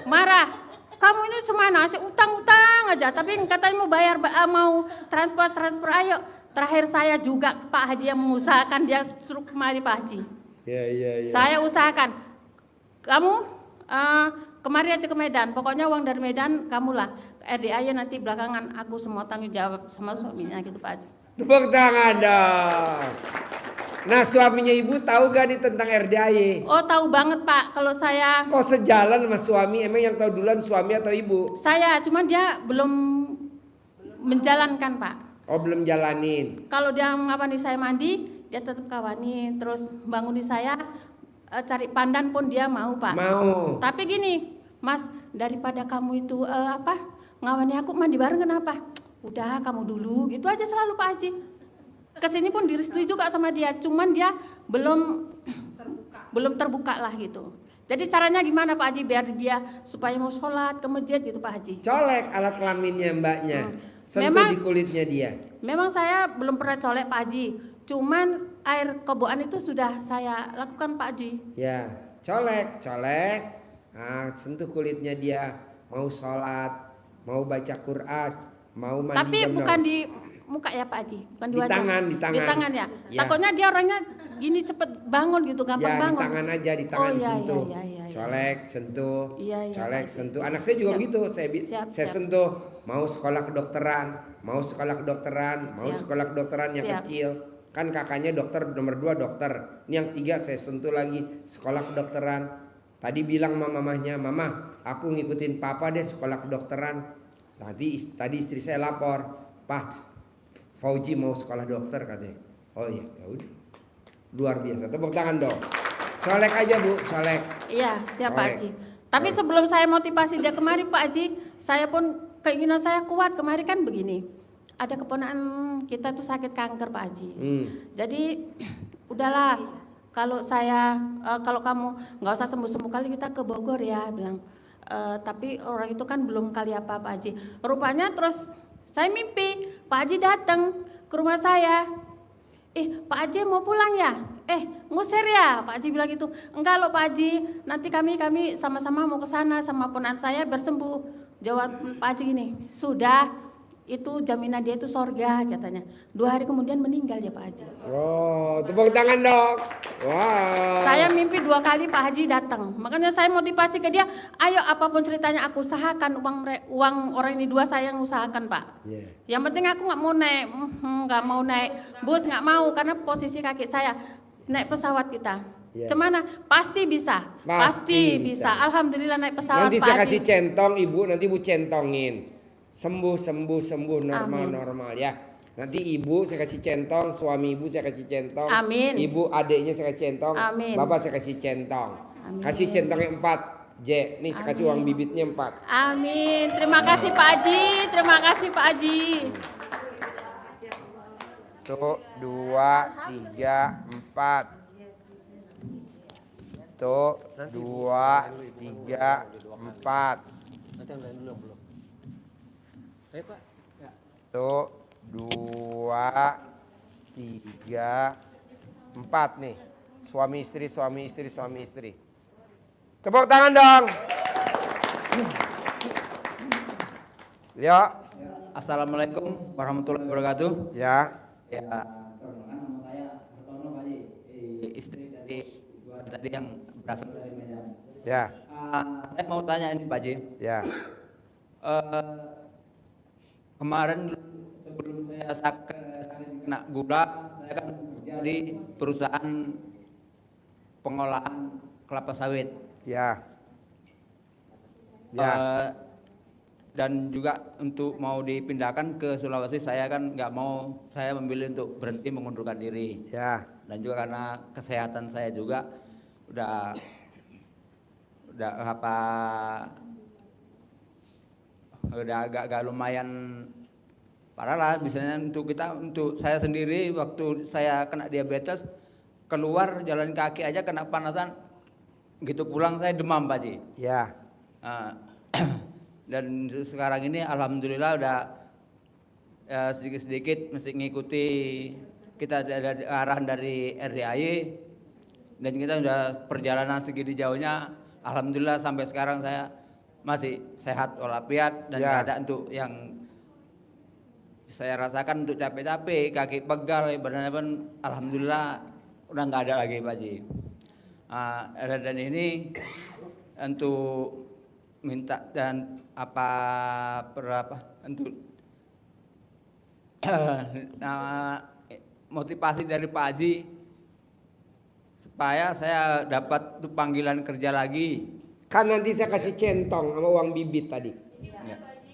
N: Marah. Kamu ini cuma nasi utang-utang aja, tapi katanya mau bayar, mau transfer ayo. Terakhir saya juga Pak Haji yang mengusahakan, dia suruh kemari Pak Haji. Saya usahakan. Kamu kemari aja ke Medan, pokoknya uang dari Medan kamulah. RDIA nanti belakangan aku semua tanggung jawab sama suaminya gitu Pak Haji.
B: Tepuk tangan dong. Nah suaminya ibu tahu gak nih tentang RDIA?
N: Oh tahu banget Pak, kalau saya.
B: Kok sejalan sama suami, emang yang tahu duluan suami atau ibu?
N: Saya, cuman dia belum menjalankan Pak.
B: Oh belum jalanin.
N: Kalau dia ngapani saya mandi, dia tetap kawani. Terus bangunin saya, cari pandan pun dia mau Pak.
B: Mau.
N: Tapi gini, Mas, daripada kamu itu ngawani aku mandi bareng kenapa? Udah kamu dulu, gitu aja selalu Pak Haji. kesini pun direstui juga sama dia, cuman dia belum terbuka lah gitu. Jadi caranya gimana Pak Haji biar dia supaya mau sholat ke masjid gitu Pak Haji?
B: Colek alat kelaminnya mbaknya, sentuh
N: Memang-
B: di kulitnya dia.
N: Memang saya belum pernah colek Pak Haji, cuman air kobokan itu sudah saya lakukan Pak Haji.
B: Ya, colek. Nah, sentuh kulitnya dia, mau sholat, mau baca Quran, mau mandi
N: Tapi
B: jam
N: bukan
B: 6.
N: di muka ya Pak Haji, bukan di
B: Di
N: wajah.
B: tangan, di tangan.
N: Di tangan ya.
B: Ya.
N: Takutnya dia orangnya gini cepet bangun gitu, gampang
B: Ya, di
N: bangun.
B: tangan aja, di tangan
N: Oh, iya,
B: disentuh.
N: iya, iya, iya.
B: Colek, sentuh,
N: Iya, iya,
B: colek,
N: Pak Haji.
B: sentuh. Anak saya juga
N: Siap.
B: begitu, saya
N: Siap,
B: saya
N: siap.
B: sentuh. Mau sekolah kedokteran, mau sekolah kedokteran, mau
N: Siap.
B: sekolah kedokteran yang
N: Siap.
B: kecil. Kan kakaknya dokter nomor 2 dokter. Ini yang 3 saya sentuh lagi sekolah kedokteran. Tadi bilang sama mamahnya, "Mama, aku ngikutin papa deh sekolah kedokteran." Tadi istri saya lapor, "Pak, Fauji mau sekolah dokter," katanya. Oh iya, ya udah. Luar biasa. Tepuk tangan dong. Colek aja Bu, colek.
N: Iya, siap Pak
B: Colek.
N: Haji. Tapi sebelum saya motivasi dia kemari Pak Haji, saya pun keinginan saya kuat. Kemarin kan begini, ada keponakan kita tuh sakit kanker Pak Haji. Jadi udahlah, kalau kalau kamu nggak usah sembuh-sembuh kali kita ke Bogor ya, bilang. Tapi orang itu kan belum kali apa Pak Haji. Rupanya terus saya mimpi Pak Haji datang ke rumah saya. Pak Haji mau pulang ya? Ngusir ya? Pak Haji bilang gitu. Enggak loh Pak Haji, nanti kami sama-sama mau ke sana sama ponakan saya bersembuh. Jawab Pak Haji gini, sudah, itu jaminan dia itu sorga katanya. 2 hari kemudian meninggal ya Pak Haji.
B: Oh, tepuk tangan dong. Wow.
N: Saya mimpi 2 kali Pak Haji datang. Makanya saya motivasi ke dia, ayo apapun ceritanya aku usahakan uang orang ini 2 saya yang usahakan Pak.
B: Yeah.
N: Yang penting aku nggak mau naik bus, nggak mau karena posisi kaki saya naik pesawat kita.
B: Yeah.
N: Cemana? Pasti bisa.
B: Pasti bisa.
N: Alhamdulillah naik pesawat
B: Nanti
N: Pak
B: saya
N: Haji.
B: kasih centong Ibu, nanti Ibu centongin. Sembuh normal ya. Nanti Ibu saya kasih centong, suami Ibu saya kasih centong.
N: Amin.
B: Ibu adiknya saya kasih centong.
N: Amin.
B: Bapak saya kasih centong.
N: Amin.
B: Kasih centongnya 4. J, nih saya kasih uang bibitnya 4.
N: Amin. Terima kasih Pak Haji. Terima kasih Pak Haji.
B: 1, 2, 3, 4. 1, 2, 3, 4. 1, 2, 3, 4 nih. Suami istri. Tepuk tangan dong. Yo.
M: Assalamualaikum warahmatullahi wabarakatuh.
B: Ya.
M: Ya, nama saya Hartono Pak Haji, istri dari tadi yang berasal dari Medan.
B: Ya.
M: Saya mau tanya ini Pak Haji.
B: Ya.
M: Kemarin sebelum saya sakit kena gula, saya kan kerja di perusahaan pengolahan kelapa sawit.
B: Ya. Ya.
M: Dan juga untuk mau dipindahkan ke Sulawesi, saya kan nggak mau, saya memilih untuk berhenti mengundurkan diri.
B: Ya.
M: Dan juga karena kesehatan saya juga udah agak lumayan parah lah. Misalnya untuk saya sendiri waktu saya kena diabetes, keluar jalan kaki aja kena panasan, gitu pulang saya demam Pak Haji.
B: Ya.
M: Dan sekarang ini alhamdulillah udah sedikit-sedikit mesti ngikuti kita ada arahan dari RDAY, dan kita udah perjalanan segini jauhnya alhamdulillah sampai sekarang saya masih sehat walafiat dan nggak ada untuk yang saya rasakan untuk capek-capek, kaki pegal, badannya pun alhamdulillah udah nggak ada lagi Pak Haji. Dan ini untuk minta dan berapa untuk motivasi dari Pak Haji supaya saya dapat tuh panggilan kerja lagi.
B: Kan nanti saya kasih centong sama uang bibit tadi.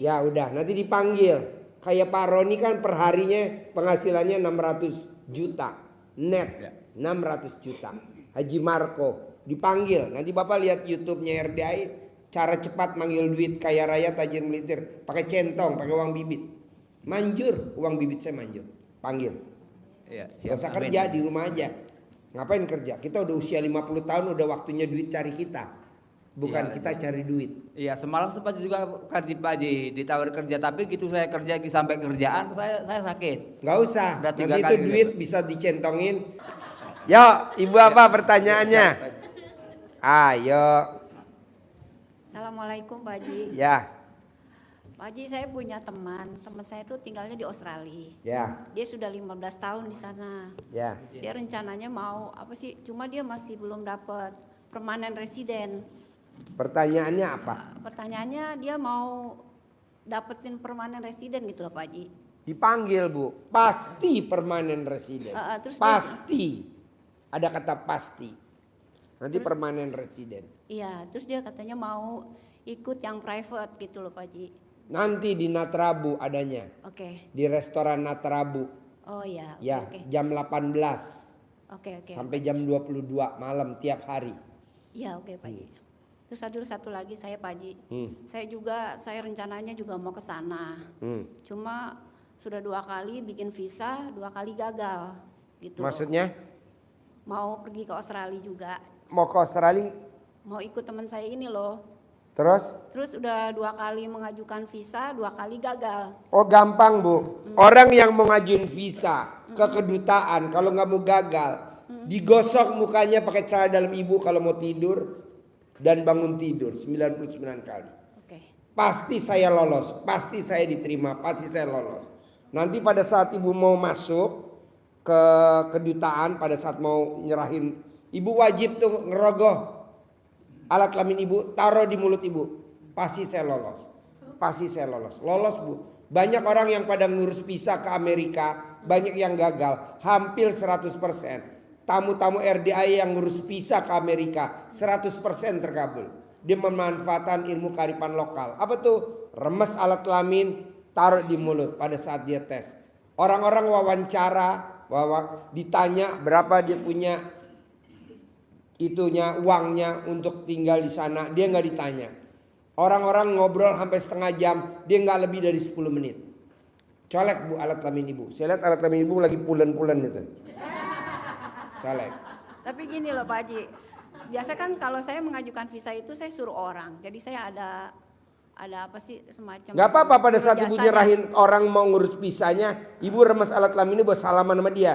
B: Ya udah, nanti dipanggil. Kayak Pak Roni kan per harinya penghasilannya 600 juta net, 600 juta. Haji Marco dipanggil. Nanti Bapak lihat YouTube-nya RDAI, cara cepat manggil duit kaya raya tajir melintir, pakai centong, pakai uang bibit. Manjur, uang bibit saya manjur. Panggil.
M: Iya,
B: Gak usah kerja, di rumah aja. Ngapain kerja? Kita udah usia 50 tahun, udah waktunya duit cari kita. Bukan
M: Iya,
B: kita cari duit.
M: Iya, semalam sempat juga kerja Pak Haji, ditawar kerja, tapi gitu saya kerja sampai kerjaan saya sakit.
B: Nggak usah.
M: Udah 3
B: Nanti itu
M: kali
B: duit
M: gitu.
B: bisa dicentongin. Yo, Ibu apa pertanyaannya? Ayo.
O: Assalamualaikum Pak Haji.
B: Ya,
O: Pak Haji, saya punya teman saya itu tinggalnya di Australia.
B: ya,
O: Dia sudah 15 tahun di sana.
B: ya.
O: Dia rencananya mau apa sih? Cuma dia masih belum dapat permanent resident.
B: Pertanyaannya apa?
O: Pertanyaannya dia mau dapetin permanent resident gitu loh Pak Haji.
B: Dipanggil Bu, pasti permanen residen.
O: Terus
B: Pasti. Ada kata pasti. Nanti
O: Terus-
B: permanen residen.
O: Iya, terus dia katanya mau ikut yang private gitu loh Pak Haji.
B: Nanti di Natrabu adanya.
O: Oke.
B: Di restoran Natrabu.
O: Oh iya.
B: Ya,
O: Oke.
B: jam 18
O: Oke.
B: sampai jam 22 malam tiap hari.
O: Iya, oke Pak Haji. Terus ada satu lagi saya Pak Haji. Saya rencananya juga mau ke sana. Cuma sudah 2 kali bikin visa, 2 kali gagal gitu loh.
B: Maksudnya
O: Mau pergi ke Australia juga.
B: mau ke Australia
O: Mau ikut teman saya ini loh.
B: terus?
O: Terus udah 2 kali mengajukan visa, 2 kali gagal.
B: Oh gampang Bu. Orang yang mau ngajuin visa ke kedutaan kalau nggak mau gagal, digosok mukanya pakai celana dalam ibu kalau mau tidur dan bangun tidur 99 kali. Pasti saya lolos, pasti saya diterima, pasti saya lolos. Nanti pada saat ibu mau masuk ke kedutaan, pada saat mau nyerahin, ibu wajib tuh ngerogoh alat kelamin ibu, taruh di mulut ibu. Pasti saya lolos. Pasti saya lolos. Lolos Bu. Banyak orang yang pada ngurus visa ke Amerika, banyak yang gagal. Hampir 100%. Tamu-tamu RDI yang ngurus visa ke Amerika, 100% terkabul. Dia memanfaatkan ilmu kearifan lokal. Apa tuh? Remes alat kelamin, taruh di mulut pada saat dia tes. Orang-orang wawancara, ditanya berapa dia punya itunya, uangnya untuk tinggal di sana, dia nggak ditanya. Orang-orang ngobrol sampai setengah jam, dia nggak lebih dari 10 menit. Colek Bu alat kelamin ibu. Saya lihat alat kelamin ibu lagi pulen-pulen itu. Colek.
O: Tapi gini loh Pak Haji. Biasa kan kalau saya mengajukan visa itu saya suruh orang. Jadi saya ada apa sih semacam.
B: Gak apa-apa pada saat ibu
O: jasanya.
B: nyerahin orang mau ngurus visanya, ibu remes alat kelamin ini buat salaman sama dia.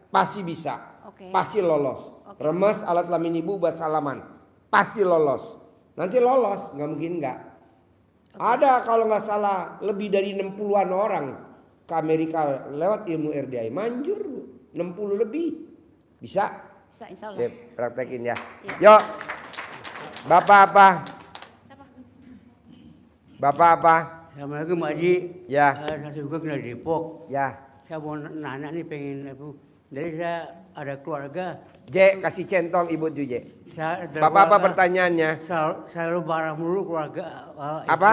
B: Pasti bisa.
O: Oke.
B: Pasti lolos. Remes alat kelamin ibu buat salaman. Pasti lolos. Nanti lolos, nggak mungkin nggak. Ada kalau nggak salah lebih dari 60-an orang ke Amerika lewat ilmu RDI. Manjur 60 lebih. Bisa?
O: Bisa insya Allah.
B: Sip, praktekin ya. Yuk. Bapak apa? Bapak apa?
P: Assalamualaikum Pak Haji.
B: Ya.
P: Saya juga kena Depok.
B: Ya.
P: Saya mau nanya nih pengen apa? Dari saya ada keluarga.
B: J, kasih centong ibu tuh J.
P: Saya ada
B: Bapak apa
P: keluarga,
B: pertanyaannya?
P: Selalu marah mulu keluarga.
B: Apa?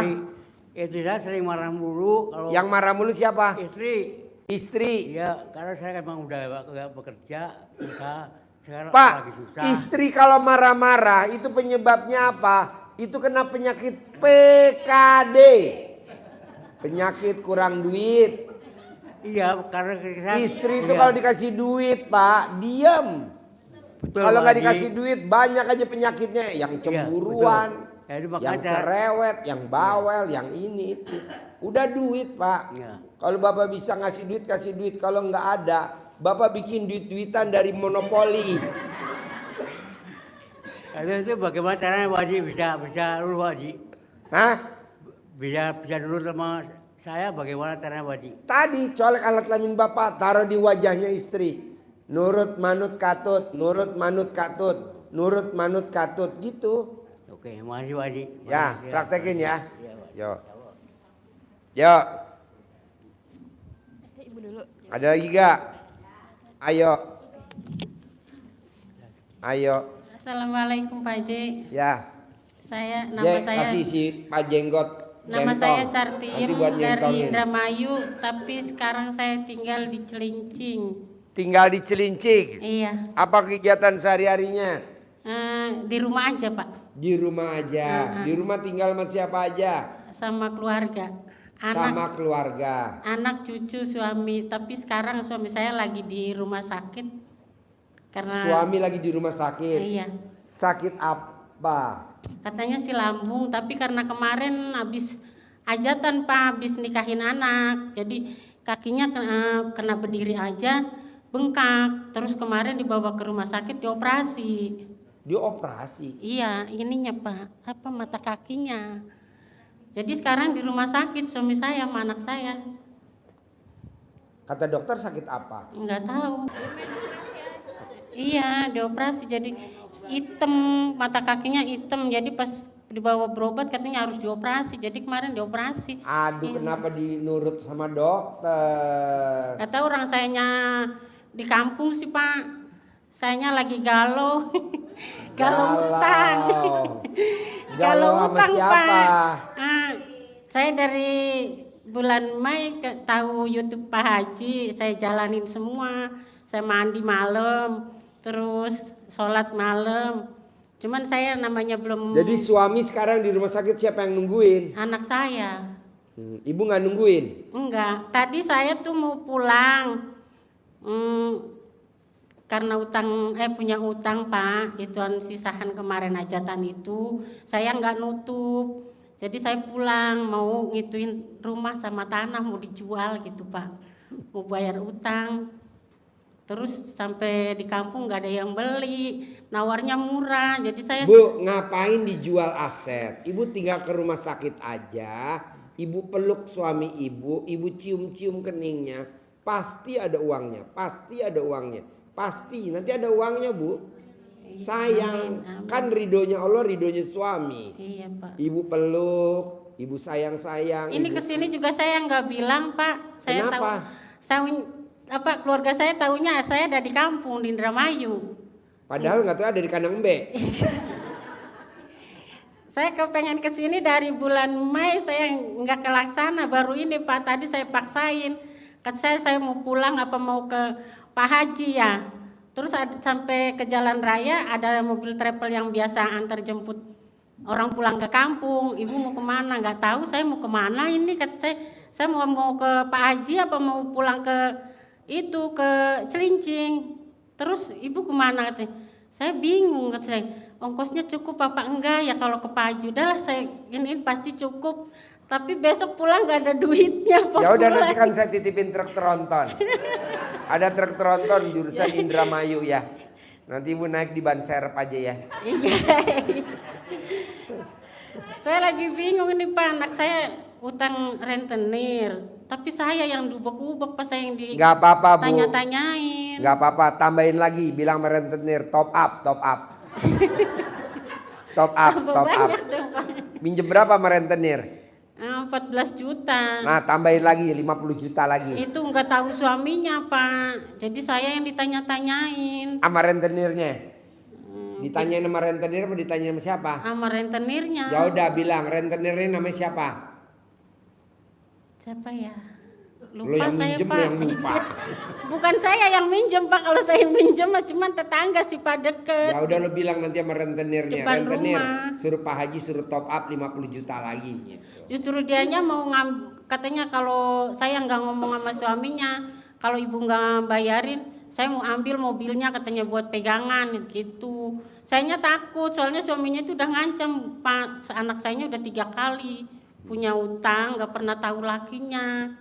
P: Istri saya sering marah mulu. Kalau
B: Yang marah mulu siapa?
P: Istri.
B: Istri.
P: Iya, karena saya memang udah gak bekerja. Sekarang
B: Pak,
P: lagi susah.
B: istri kalau marah-marah itu penyebabnya apa? Itu kena penyakit PKD. Penyakit kurang duit.
P: Iya, karena saya,
B: Istri itu
P: iya.
B: kalau dikasih duit, Pak, diam.
P: Betul,
B: Kalau
P: Pak
B: nggak
P: Haji.
B: dikasih duit, banyak aja penyakitnya. Yang cemburuan,
P: betul. Ya, itu
B: yang
P: makanya-
B: cerewet, yang bawel, yang ini itu. Udah duit, Pak.
P: Iya.
B: Kalau Bapak bisa ngasih duit, kasih duit. Kalau nggak ada, Bapak bikin duit-duitan dari monopoli.
P: Itu bagaimana caranya Pak Haji bisa lulus Pak Haji?
B: Hah?
P: Bisa lulus sama saya bagaimana caranya Pak Haji?
B: Tadi colek alat kelamin Bapak, taruh di wajahnya istri. Nurut manut katut, nurut manut katut, nurut manut katut gitu.
P: Oke, makasih Pak Haji.
B: Ya,
P: Makasih,
B: praktekin ya.
P: Iya, Pak.
B: Yo. Yo.
O: Ibu dulu.
B: Ada lagi gak? Ayo. Ayo.
N: Assalamualaikum Pak Haji.
B: Ya.
N: Nama saya
B: kasih si Pak Jenggot.
N: nama
B: centong.
N: saya
B: Nanti
N: Cartiem
B: buat
N: dari
B: nyentongin.
N: Indramayu, tapi sekarang saya tinggal di Cilincing.
B: Tinggal di Cilincing.
N: Iya.
B: Apa kegiatan sehari-harinya?
N: Di rumah aja Pak,
B: Di rumah aja. Di rumah tinggal sama siapa aja?
N: sama keluarga.
B: sama keluarga.
N: Anak, cucu, suami. Tapi sekarang suami saya lagi di rumah sakit. Karena
B: Suami lagi di rumah sakit.
N: Iya.
B: Sakit apa?
N: Katanya sih lambung, tapi karena kemarin habis hajatan Pak, habis nikahin anak. Jadi kakinya kena berdiri aja, bengkak. Terus kemarin dibawa ke rumah sakit dioperasi.
B: Dioperasi?
N: Iya, ininya Pak, apa mata kakinya. Jadi sekarang di rumah sakit suami saya sama anak saya.
B: Kata dokter sakit apa?
N: Enggak tahu. Iya, dioperasi jadi hitam, mata kakinya hitam. Jadi pas dibawa berobat katanya harus dioperasi. Jadi kemarin dioperasi.
B: Aduh, kenapa dinurut sama dokter?
N: Gak tahu orang sayanya di kampung sih Pak. Sayanya lagi galau. Galau utang.
B: Galau sama
N: utang
B: siapa?
N: Pak. Saya dari bulan Mei tahu YouTube Pak Haji. Saya jalanin semua. Saya mandi malam. Terus sholat malam. Cuman saya namanya belum.
B: Jadi suami sekarang di rumah sakit siapa yang nungguin?
N: Anak saya.
B: Ibu nggak nungguin?
N: Enggak. Tadi saya tuh mau pulang. Karena punya utang Pak. Ituan sisahan kemarin hajatan itu. Saya nggak nutup. Jadi saya pulang mau ngituin rumah sama tanah mau dijual gitu Pak. Mau bayar utang. Terus sampai di kampung nggak ada yang beli, nawarnya murah. Jadi saya.
B: Bu, ngapain dijual aset? Ibu tinggal ke rumah sakit aja, ibu peluk suami ibu cium-cium keningnya, pasti ada uangnya, pasti ada uangnya, pasti nanti ada uangnya Bu. Sayang, kan ridhonya Allah, ridhonya suami.
N: Iya Pak.
B: Ibu peluk, ibu sayang-sayang.
N: Ini kesini juga saya nggak bilang Pak. Saya
B: Kenapa?
N: Keluarga saya tahunya saya ada di kampung di Indramayu.
B: Padahal nggak tahu ada di kandang embe.
N: Saya kepengen kesini dari bulan Mei, saya nggak kelaksana. Baru ini Pak, tadi saya paksain. Kata saya mau pulang apa mau ke Pak Haji ya. Terus sampai ke jalan raya ada mobil travel yang biasa antar jemput orang pulang ke kampung. Ibu mau kemana? Nggak tahu saya mau kemana ini. Kata saya mau ke Pak Haji apa mau pulang ke ke Celincing. Terus ibu kemana katanya? Saya bingung kata saya. Ongkosnya cukup apa enggak ya kalau ke Pak Haji? Udahlah saya ini pasti cukup. Tapi besok pulang nggak ada duitnya.
B: Ya udah nanti kan saya titipin truk tronton. Ada truk tronton jurusan Indramayu ya. Nanti ibu naik di ban serep aja ya.
N: Saya lagi bingung ini Pak, anak saya utang rentenir. Tapi saya yang dubek-ubek pas saya yang
B: Gak apa-apa Bu.
N: Tanya-tanyain.
B: Gak apa-apa, tambahin lagi, bilang sama rentenir top up. top up. Minjem berapa sama rentenir?
N: 14 juta.
B: Nah tambahin lagi 50 juta lagi.
N: Itu nggak tahu suaminya Pak. Jadi saya yang ditanya-tanyain.
B: Sama rentenirnya? Ditanyain sama rentenir apa ditanyain sama siapa?
N: Sama rentenirnya.
B: Ya udah bilang rentenirnya namanya siapa?
N: Siapa ya?
B: Lo
N: Lupa
B: yang
N: saya
B: minjem,
N: Pak.
B: lo yang lupa.
N: Bukan saya yang minjem Pak. Kalau saya minjem cuma tetangga sih Pak deket.
B: Ya udah lo bilang nanti sama rentenirnya.
N: Depan
B: Rentenir
N: rumah.
B: suruh Pak Haji suruh top up 50 juta lagi. Gitu.
N: Justru dianya mau katanya kalau saya nggak ngomong sama suaminya, kalau ibu nggak bayarin, saya mau ambil mobilnya katanya buat pegangan gitu. Sayanya takut soalnya suaminya itu udah ngancam Pak, anak sayanya udah 3 kali punya utang, nggak pernah tahu lakinya.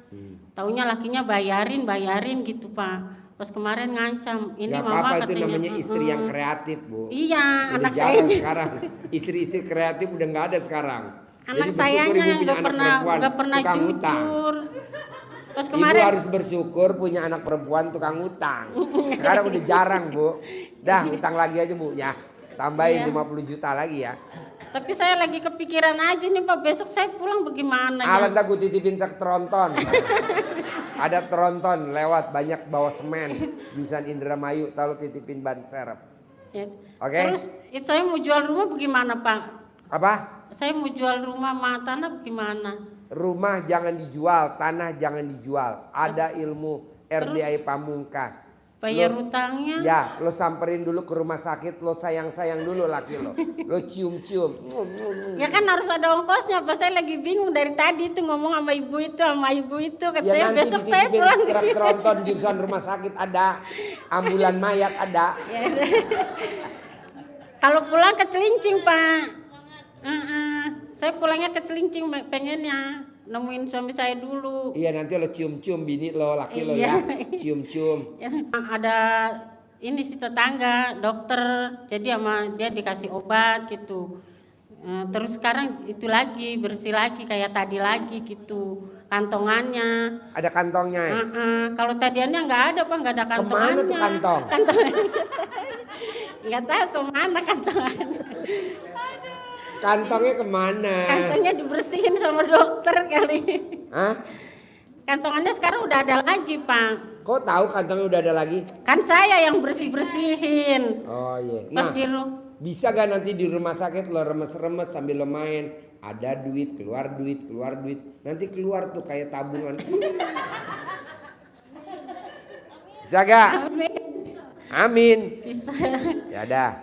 N: Taunya lakinya bayarin gitu Pak. Pas kemarin ngancam, ini
B: Gak
N: mama
B: apa-apa,
N: katanya.
B: itu namanya istri yang kreatif Bu.
N: Iya,
B: udah
N: anak
B: jarang
N: saya.
B: sekarang. Istri-istri kreatif udah nggak ada sekarang.
N: Anak
B: Jadi
N: sayanya
B: bersyukur ibu punya
N: nggak pernah
B: tukang utang.
N: jujur. Pas
B: Ibu
N: kemarin
B: harus bersyukur punya anak perempuan tukang utang. Sekarang udah jarang Bu. Dah utang lagi aja Bu ya. Tambahin
N: Iya.
B: 50 juta lagi ya.
N: Tapi saya lagi kepikiran aja nih Pak, besok saya pulang bagaimana ya?
B: Alan tak gue titipin truk tronton. Ada tronton lewat banyak bawa semen. Jurusan Indramayu tahu titipin ban serep.
N: Ya.
B: Oke.
N: Terus saya mau jual rumah bagaimana Pak?
B: Apa?
N: Saya mau jual rumah sama tanah bagaimana?
B: Rumah jangan dijual, tanah jangan dijual. Ada ilmu RDI Pamungkas.
Q: Bayar utangnya.
B: Ya, lo samperin dulu ke rumah sakit, lo sayang-sayang dulu laki lo. Lo cium-cium.
Q: Ya kan harus ada ongkosnya, pas saya lagi bingung dari tadi tuh ngomong sama ibu itu. Kata
B: Ya
Q: saya
B: nanti
Q: besok saya
B: dititipin
Q: pulang.
B: truk tronton jurusan rumah sakit ada, ambulan mayat ada.
Q: Ya udah. Kalau pulang ke Celincing, Pak. Saya pulangnya ke Celincing pengennya. Nemuin suami saya dulu.
B: Iya, nanti lo cium-cium bini lo, laki lo ya. Cium-cium.
Q: Ada ini si tetangga dokter, jadi sama dia dikasih obat gitu. Terus sekarang itu lagi bersih lagi kayak tadi lagi gitu kantongannya.
B: Ada kantongnya ya?
Q: Kalau tadiannya nggak ada Pak, nggak ada kantongannya.
B: Kemana tuh kantong?
Q: Nggak tahu kemana kantongannya.
B: Kantongnya kemana?
Q: Kantongnya dibersihin sama dokter kali.
B: Hah?
Q: Kantongannya sekarang udah ada lagi Pak.
B: Kok tahu kantongnya udah ada lagi?
Q: Kan saya yang bersih-bersihin.
B: Oh iya.
Q: Pas di
B: bisa gak nanti di rumah sakit lo remes-remes sambil lo main? Ada duit, keluar duit, keluar duit. Nanti keluar tuh kayak tabungan. Bisa gak?
Q: Amin.
B: Amin.
Q: Bisa.
B: Ya dah.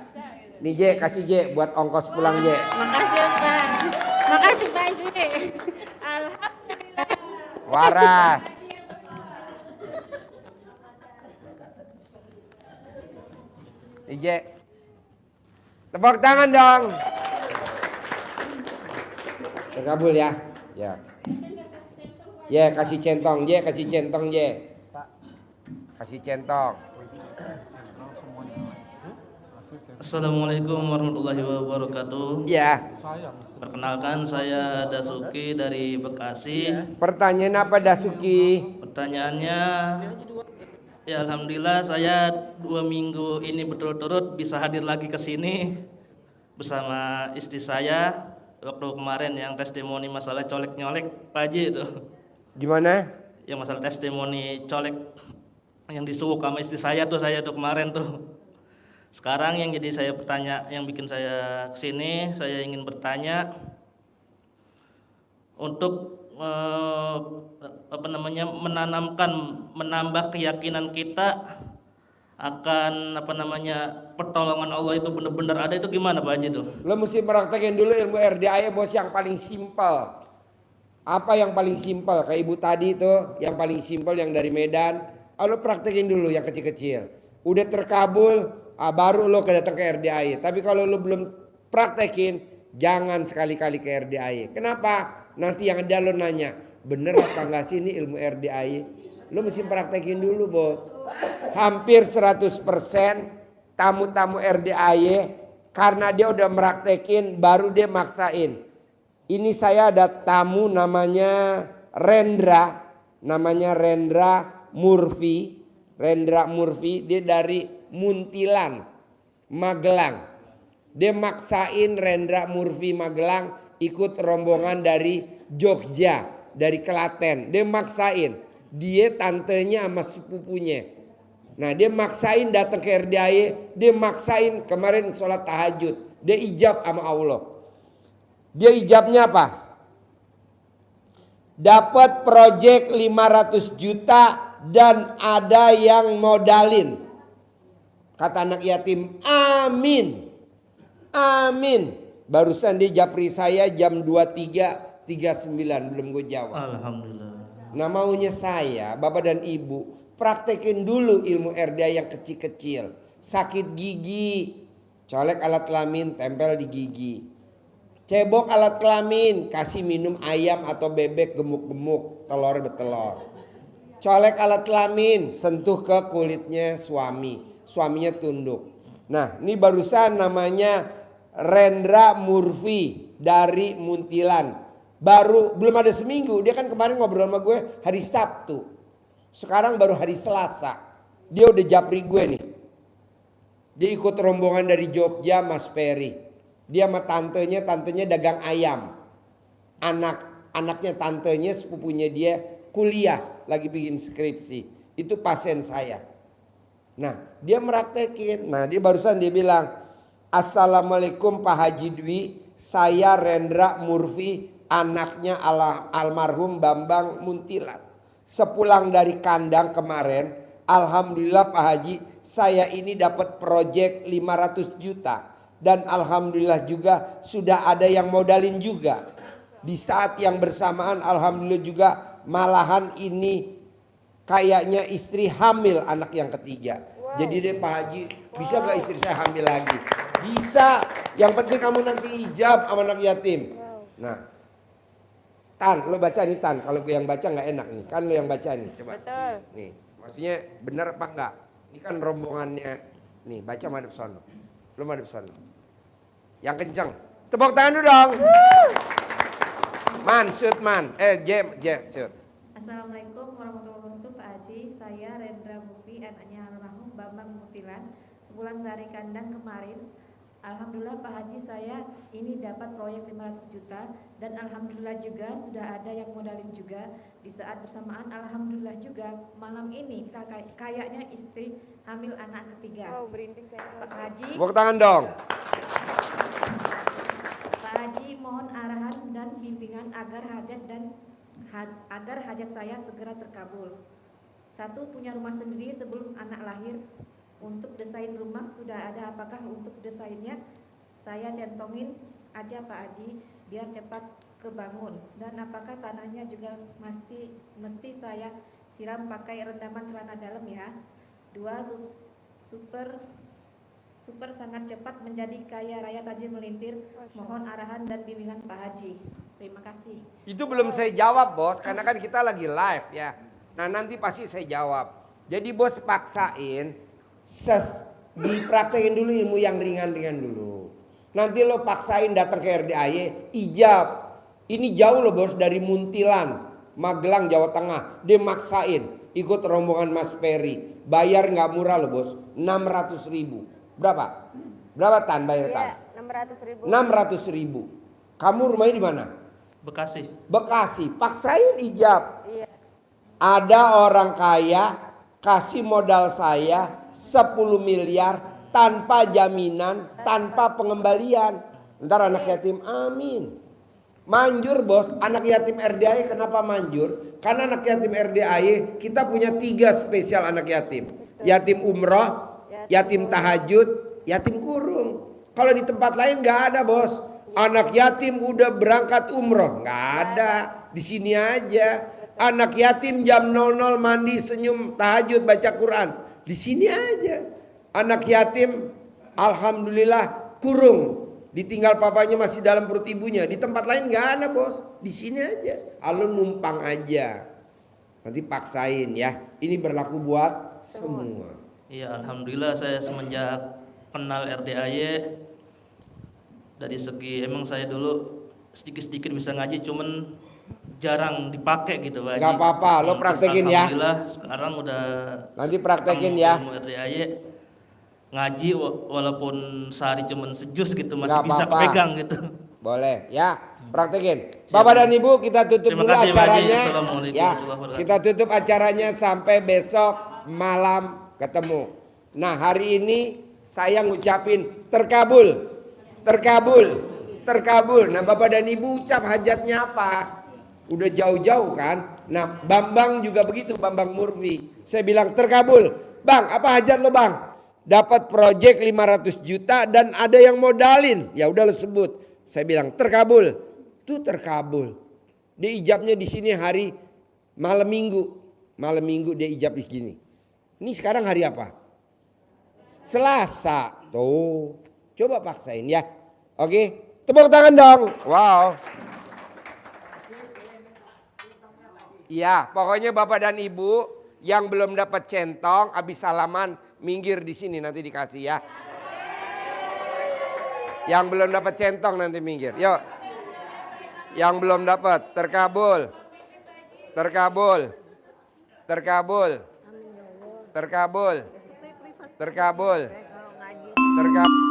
B: Nih J, kasih J buat ongkos pulang J.
Q: Makasih Pak. Makasih Pak Haji. Alhamdulillah.
B: Waras. Nih J. Tepuk tangan dong. Terkabul ya. Ya. Ya kasih centong J, kasih centong J. Kasih centong.
R: Assalamualaikum warahmatullahi wabarakatuh.
B: Ya.
R: Perkenalkan saya Dasuki dari Bekasi.
B: Pertanyaan apa Dasuki?
R: Pertanyaannya, ya alhamdulillah saya 2 minggu ini berturut-turut bisa hadir lagi ke sini bersama istri saya. Waktu kemarin yang testimoni masalah colek-nyolek Pak Haji itu.
B: Gimana?
R: Yang masalah testimoni colek yang disuwuk sama istri saya tuh kemarin tuh. Sekarang yang jadi saya yang bikin saya kesini, saya ingin bertanya untuk menambah keyakinan kita akan pertolongan Allah itu benar-benar ada, itu gimana Pak Haji tuh?
B: Lo mesti praktekin dulu ilmu RDA bos yang paling simpel. Apa yang paling simpel? Kayak ibu tadi tuh, yang paling simpel yang dari Medan. Lo praktekin dulu yang kecil-kecil. Udah terkabul, baru lo datang ke RDA. Tapi kalau lo belum praktekin, jangan sekali-kali ke RDA. Kenapa? Nanti yang ada lo nanya, bener apa enggak sih ini ilmu RDA? Lo mesti praktekin dulu bos. Hampir 100% tamu-tamu RDA karena dia udah meraktekin baru dia maksain. Ini saya ada tamu namanya Rendra Murphy. Rendra Murphy, dia dari Muntilan, Magelang. Dia maksain Rendra Murphy Magelang ikut rombongan dari Jogja, dari Klaten. Dia maksain, dia tantenya sama sepupunya. Nah dia maksain datang ke RDA, dia maksain kemarin sholat tahajud. Dia ijab sama Allah. Dia ijabnya apa? Dapat proyek 500 juta dan ada yang modalin. Kata anak yatim, amin. Amin. Barusan dia japri saya jam 23.39 belum gue jawab.
R: Alhamdulillah.
B: Nah maunya saya, bapak dan ibu, praktekin dulu ilmu RDA yang kecil-kecil. Sakit gigi, colek alat kelamin, tempel di gigi. Cebok alat kelamin, kasih minum ayam atau bebek gemuk-gemuk, telur betelor. Colek alat kelamin, sentuh ke kulitnya suaminya tunduk. Nah ini barusan namanya Rendra Murphy dari Muntilan. Belum ada seminggu, dia kan kemarin ngobrol sama gue hari Sabtu. Sekarang baru hari Selasa. Dia udah japri gue nih. Dia ikut rombongan dari Jogja, Mas Peri. Dia sama tantenya dagang ayam. Anaknya tantenya, sepupunya dia kuliah, lagi bikin skripsi. Itu pasien saya. Nah, dia meraktekin. Nah, dia barusan dia bilang, Assalamualaikum Pak Haji Dwi, saya Rendra Murphy, anaknya almarhum Bambang Muntilan. Sepulang dari kandang kemarin, Alhamdulillah Pak Haji, saya ini dapat proyek 500 juta. Dan alhamdulillah juga sudah ada yang modalin juga. Di saat yang bersamaan alhamdulillah juga malahan ini kayaknya istri hamil anak yang ketiga. Jadi deh Pak Haji, bisa gak istri saya hamil lagi? Bisa, yang penting kamu nanti ijab sama anak yatim. Nah, Tan, lo baca nih Tan, kalau gue yang baca nggak enak nih, kan lo yang baca nih, coba.
S: Betul.
B: Nih, maksudnya benar apa enggak? Ini kan rombongannya, nih baca madep sono, lo madep sono. Yang kencang, tepuk tangan dulu dong. Man, shoot man, shoot.
S: Assalamualaikum warahmatullahi wabarakatuh Pak Haji. Saya Rendra Mufi, anaknya almarhum Bambang Mutilan. Sebulan dari kandang kemarin, alhamdulillah Pak Haji, saya ini dapat proyek 500 juta dan alhamdulillah juga sudah ada yang modalin juga. Di saat bersamaan alhamdulillah juga malam ini kayaknya istri hamil anak ketiga. Pak Haji.
B: Tepuk tangan dong.
S: Pak Haji, mohon arahan dan bimbingan agar hajat saya segera terkabul. 1. Punya rumah sendiri sebelum anak lahir. Untuk desain rumah sudah ada, apakah untuk desainnya saya centongin aja Pak Haji biar cepat kebangun, dan apakah tanahnya juga mesti saya siram pakai rendaman celana dalam ya. 2. Super sangat cepat menjadi kaya raya tajir melintir. Mohon arahan dan bimbingan Pak Haji. Terima kasih.
B: Itu belum saya jawab bos, karena kan kita lagi live ya. Nah nanti pasti saya jawab. Jadi bos paksain, dipraktekin dulu ilmu yang ringan-ringan dulu. Nanti lo paksain datang ke RDAY, ijab. Ini jauh loh bos, dari Muntilan, Magelang, Jawa Tengah. Dia maksain ikut rombongan Mas Peri. Bayar nggak murah loh bos, 600.000. Berapa? Berapa Tan bayar Tan?
S: 600.000.
B: 600.000. Kamu rumahnya di mana?
R: Bekasi.
B: Bekasi. Paksain ijab.
S: Iya.
B: Ada orang kaya kasih modal saya 10 miliar tanpa jaminan, tanpa pengembalian. Ntar anak yatim, amin. Manjur bos, anak yatim RDAY kenapa manjur? Karena anak yatim RDAY kita punya 3 spesial anak yatim. Yatim umroh, yatim tahajud, yatim kurung. Kalau di tempat lain nggak ada bos. Anak yatim udah berangkat umroh, nggak ada. Di sini aja. Anak yatim jam 00 mandi, senyum, tahajud, baca Quran. Di sini aja. Anak yatim alhamdulillah kurung. Ditinggal papanya masih dalam perut ibunya. Di tempat lain nggak ada bos. Di sini aja. Alun numpang aja. Nanti paksain ya. Ini berlaku buat semua.
R: Iya, alhamdulillah saya semenjak kenal RDAY, dari segi emang saya dulu sedikit-sedikit bisa ngaji, cuman jarang dipakai gitu Pak Haji.
B: Gak apa-apa, lo praktekin ya.
R: Alhamdulillah sekarang udah
B: nanti praktekin ya.
R: RDAY ngaji walaupun sehari cuman sejus gitu masih
B: Gak
R: bisa
B: apa-apa.
R: pegang gitu.
B: Boleh ya, praktekin. Bapak dan Ibu kita tutup
R: Terima
B: dulu
R: kasih, Pak Haji.
B: acaranya.
R: Assalamualaikum
B: Ya,
R: warahmatullahi wabarakatuh.
B: kita tutup acaranya sampai besok malam ketemu. Nah hari ini saya ngucapin terkabul, terkabul, terkabul. Nah Bapak dan Ibu ucap hajatnya apa? Udah jauh-jauh kan? Nah Bambang juga begitu, Bambang Murfi. Saya bilang terkabul. Bang, apa hajat lo bang? Dapat proyek 500 juta dan ada yang modalin. Ya udah lo sebut. Saya bilang terkabul. Itu terkabul. Dia ijabnya di sini hari malam minggu. Malam minggu dia ijab di sini. Ini sekarang hari apa? Selasa. Tuh. Coba paksain ya. Oke. Tepuk tangan dong. Wow. Iya, pokoknya Bapak dan Ibu yang belum dapat centong habis salaman minggir di sini nanti dikasih ya. Yang belum dapat centong nanti minggir. Yuk. Yang belum dapat terkabul. Terkabul. Terkabul. Terkabul. Terkabul. Terkabul.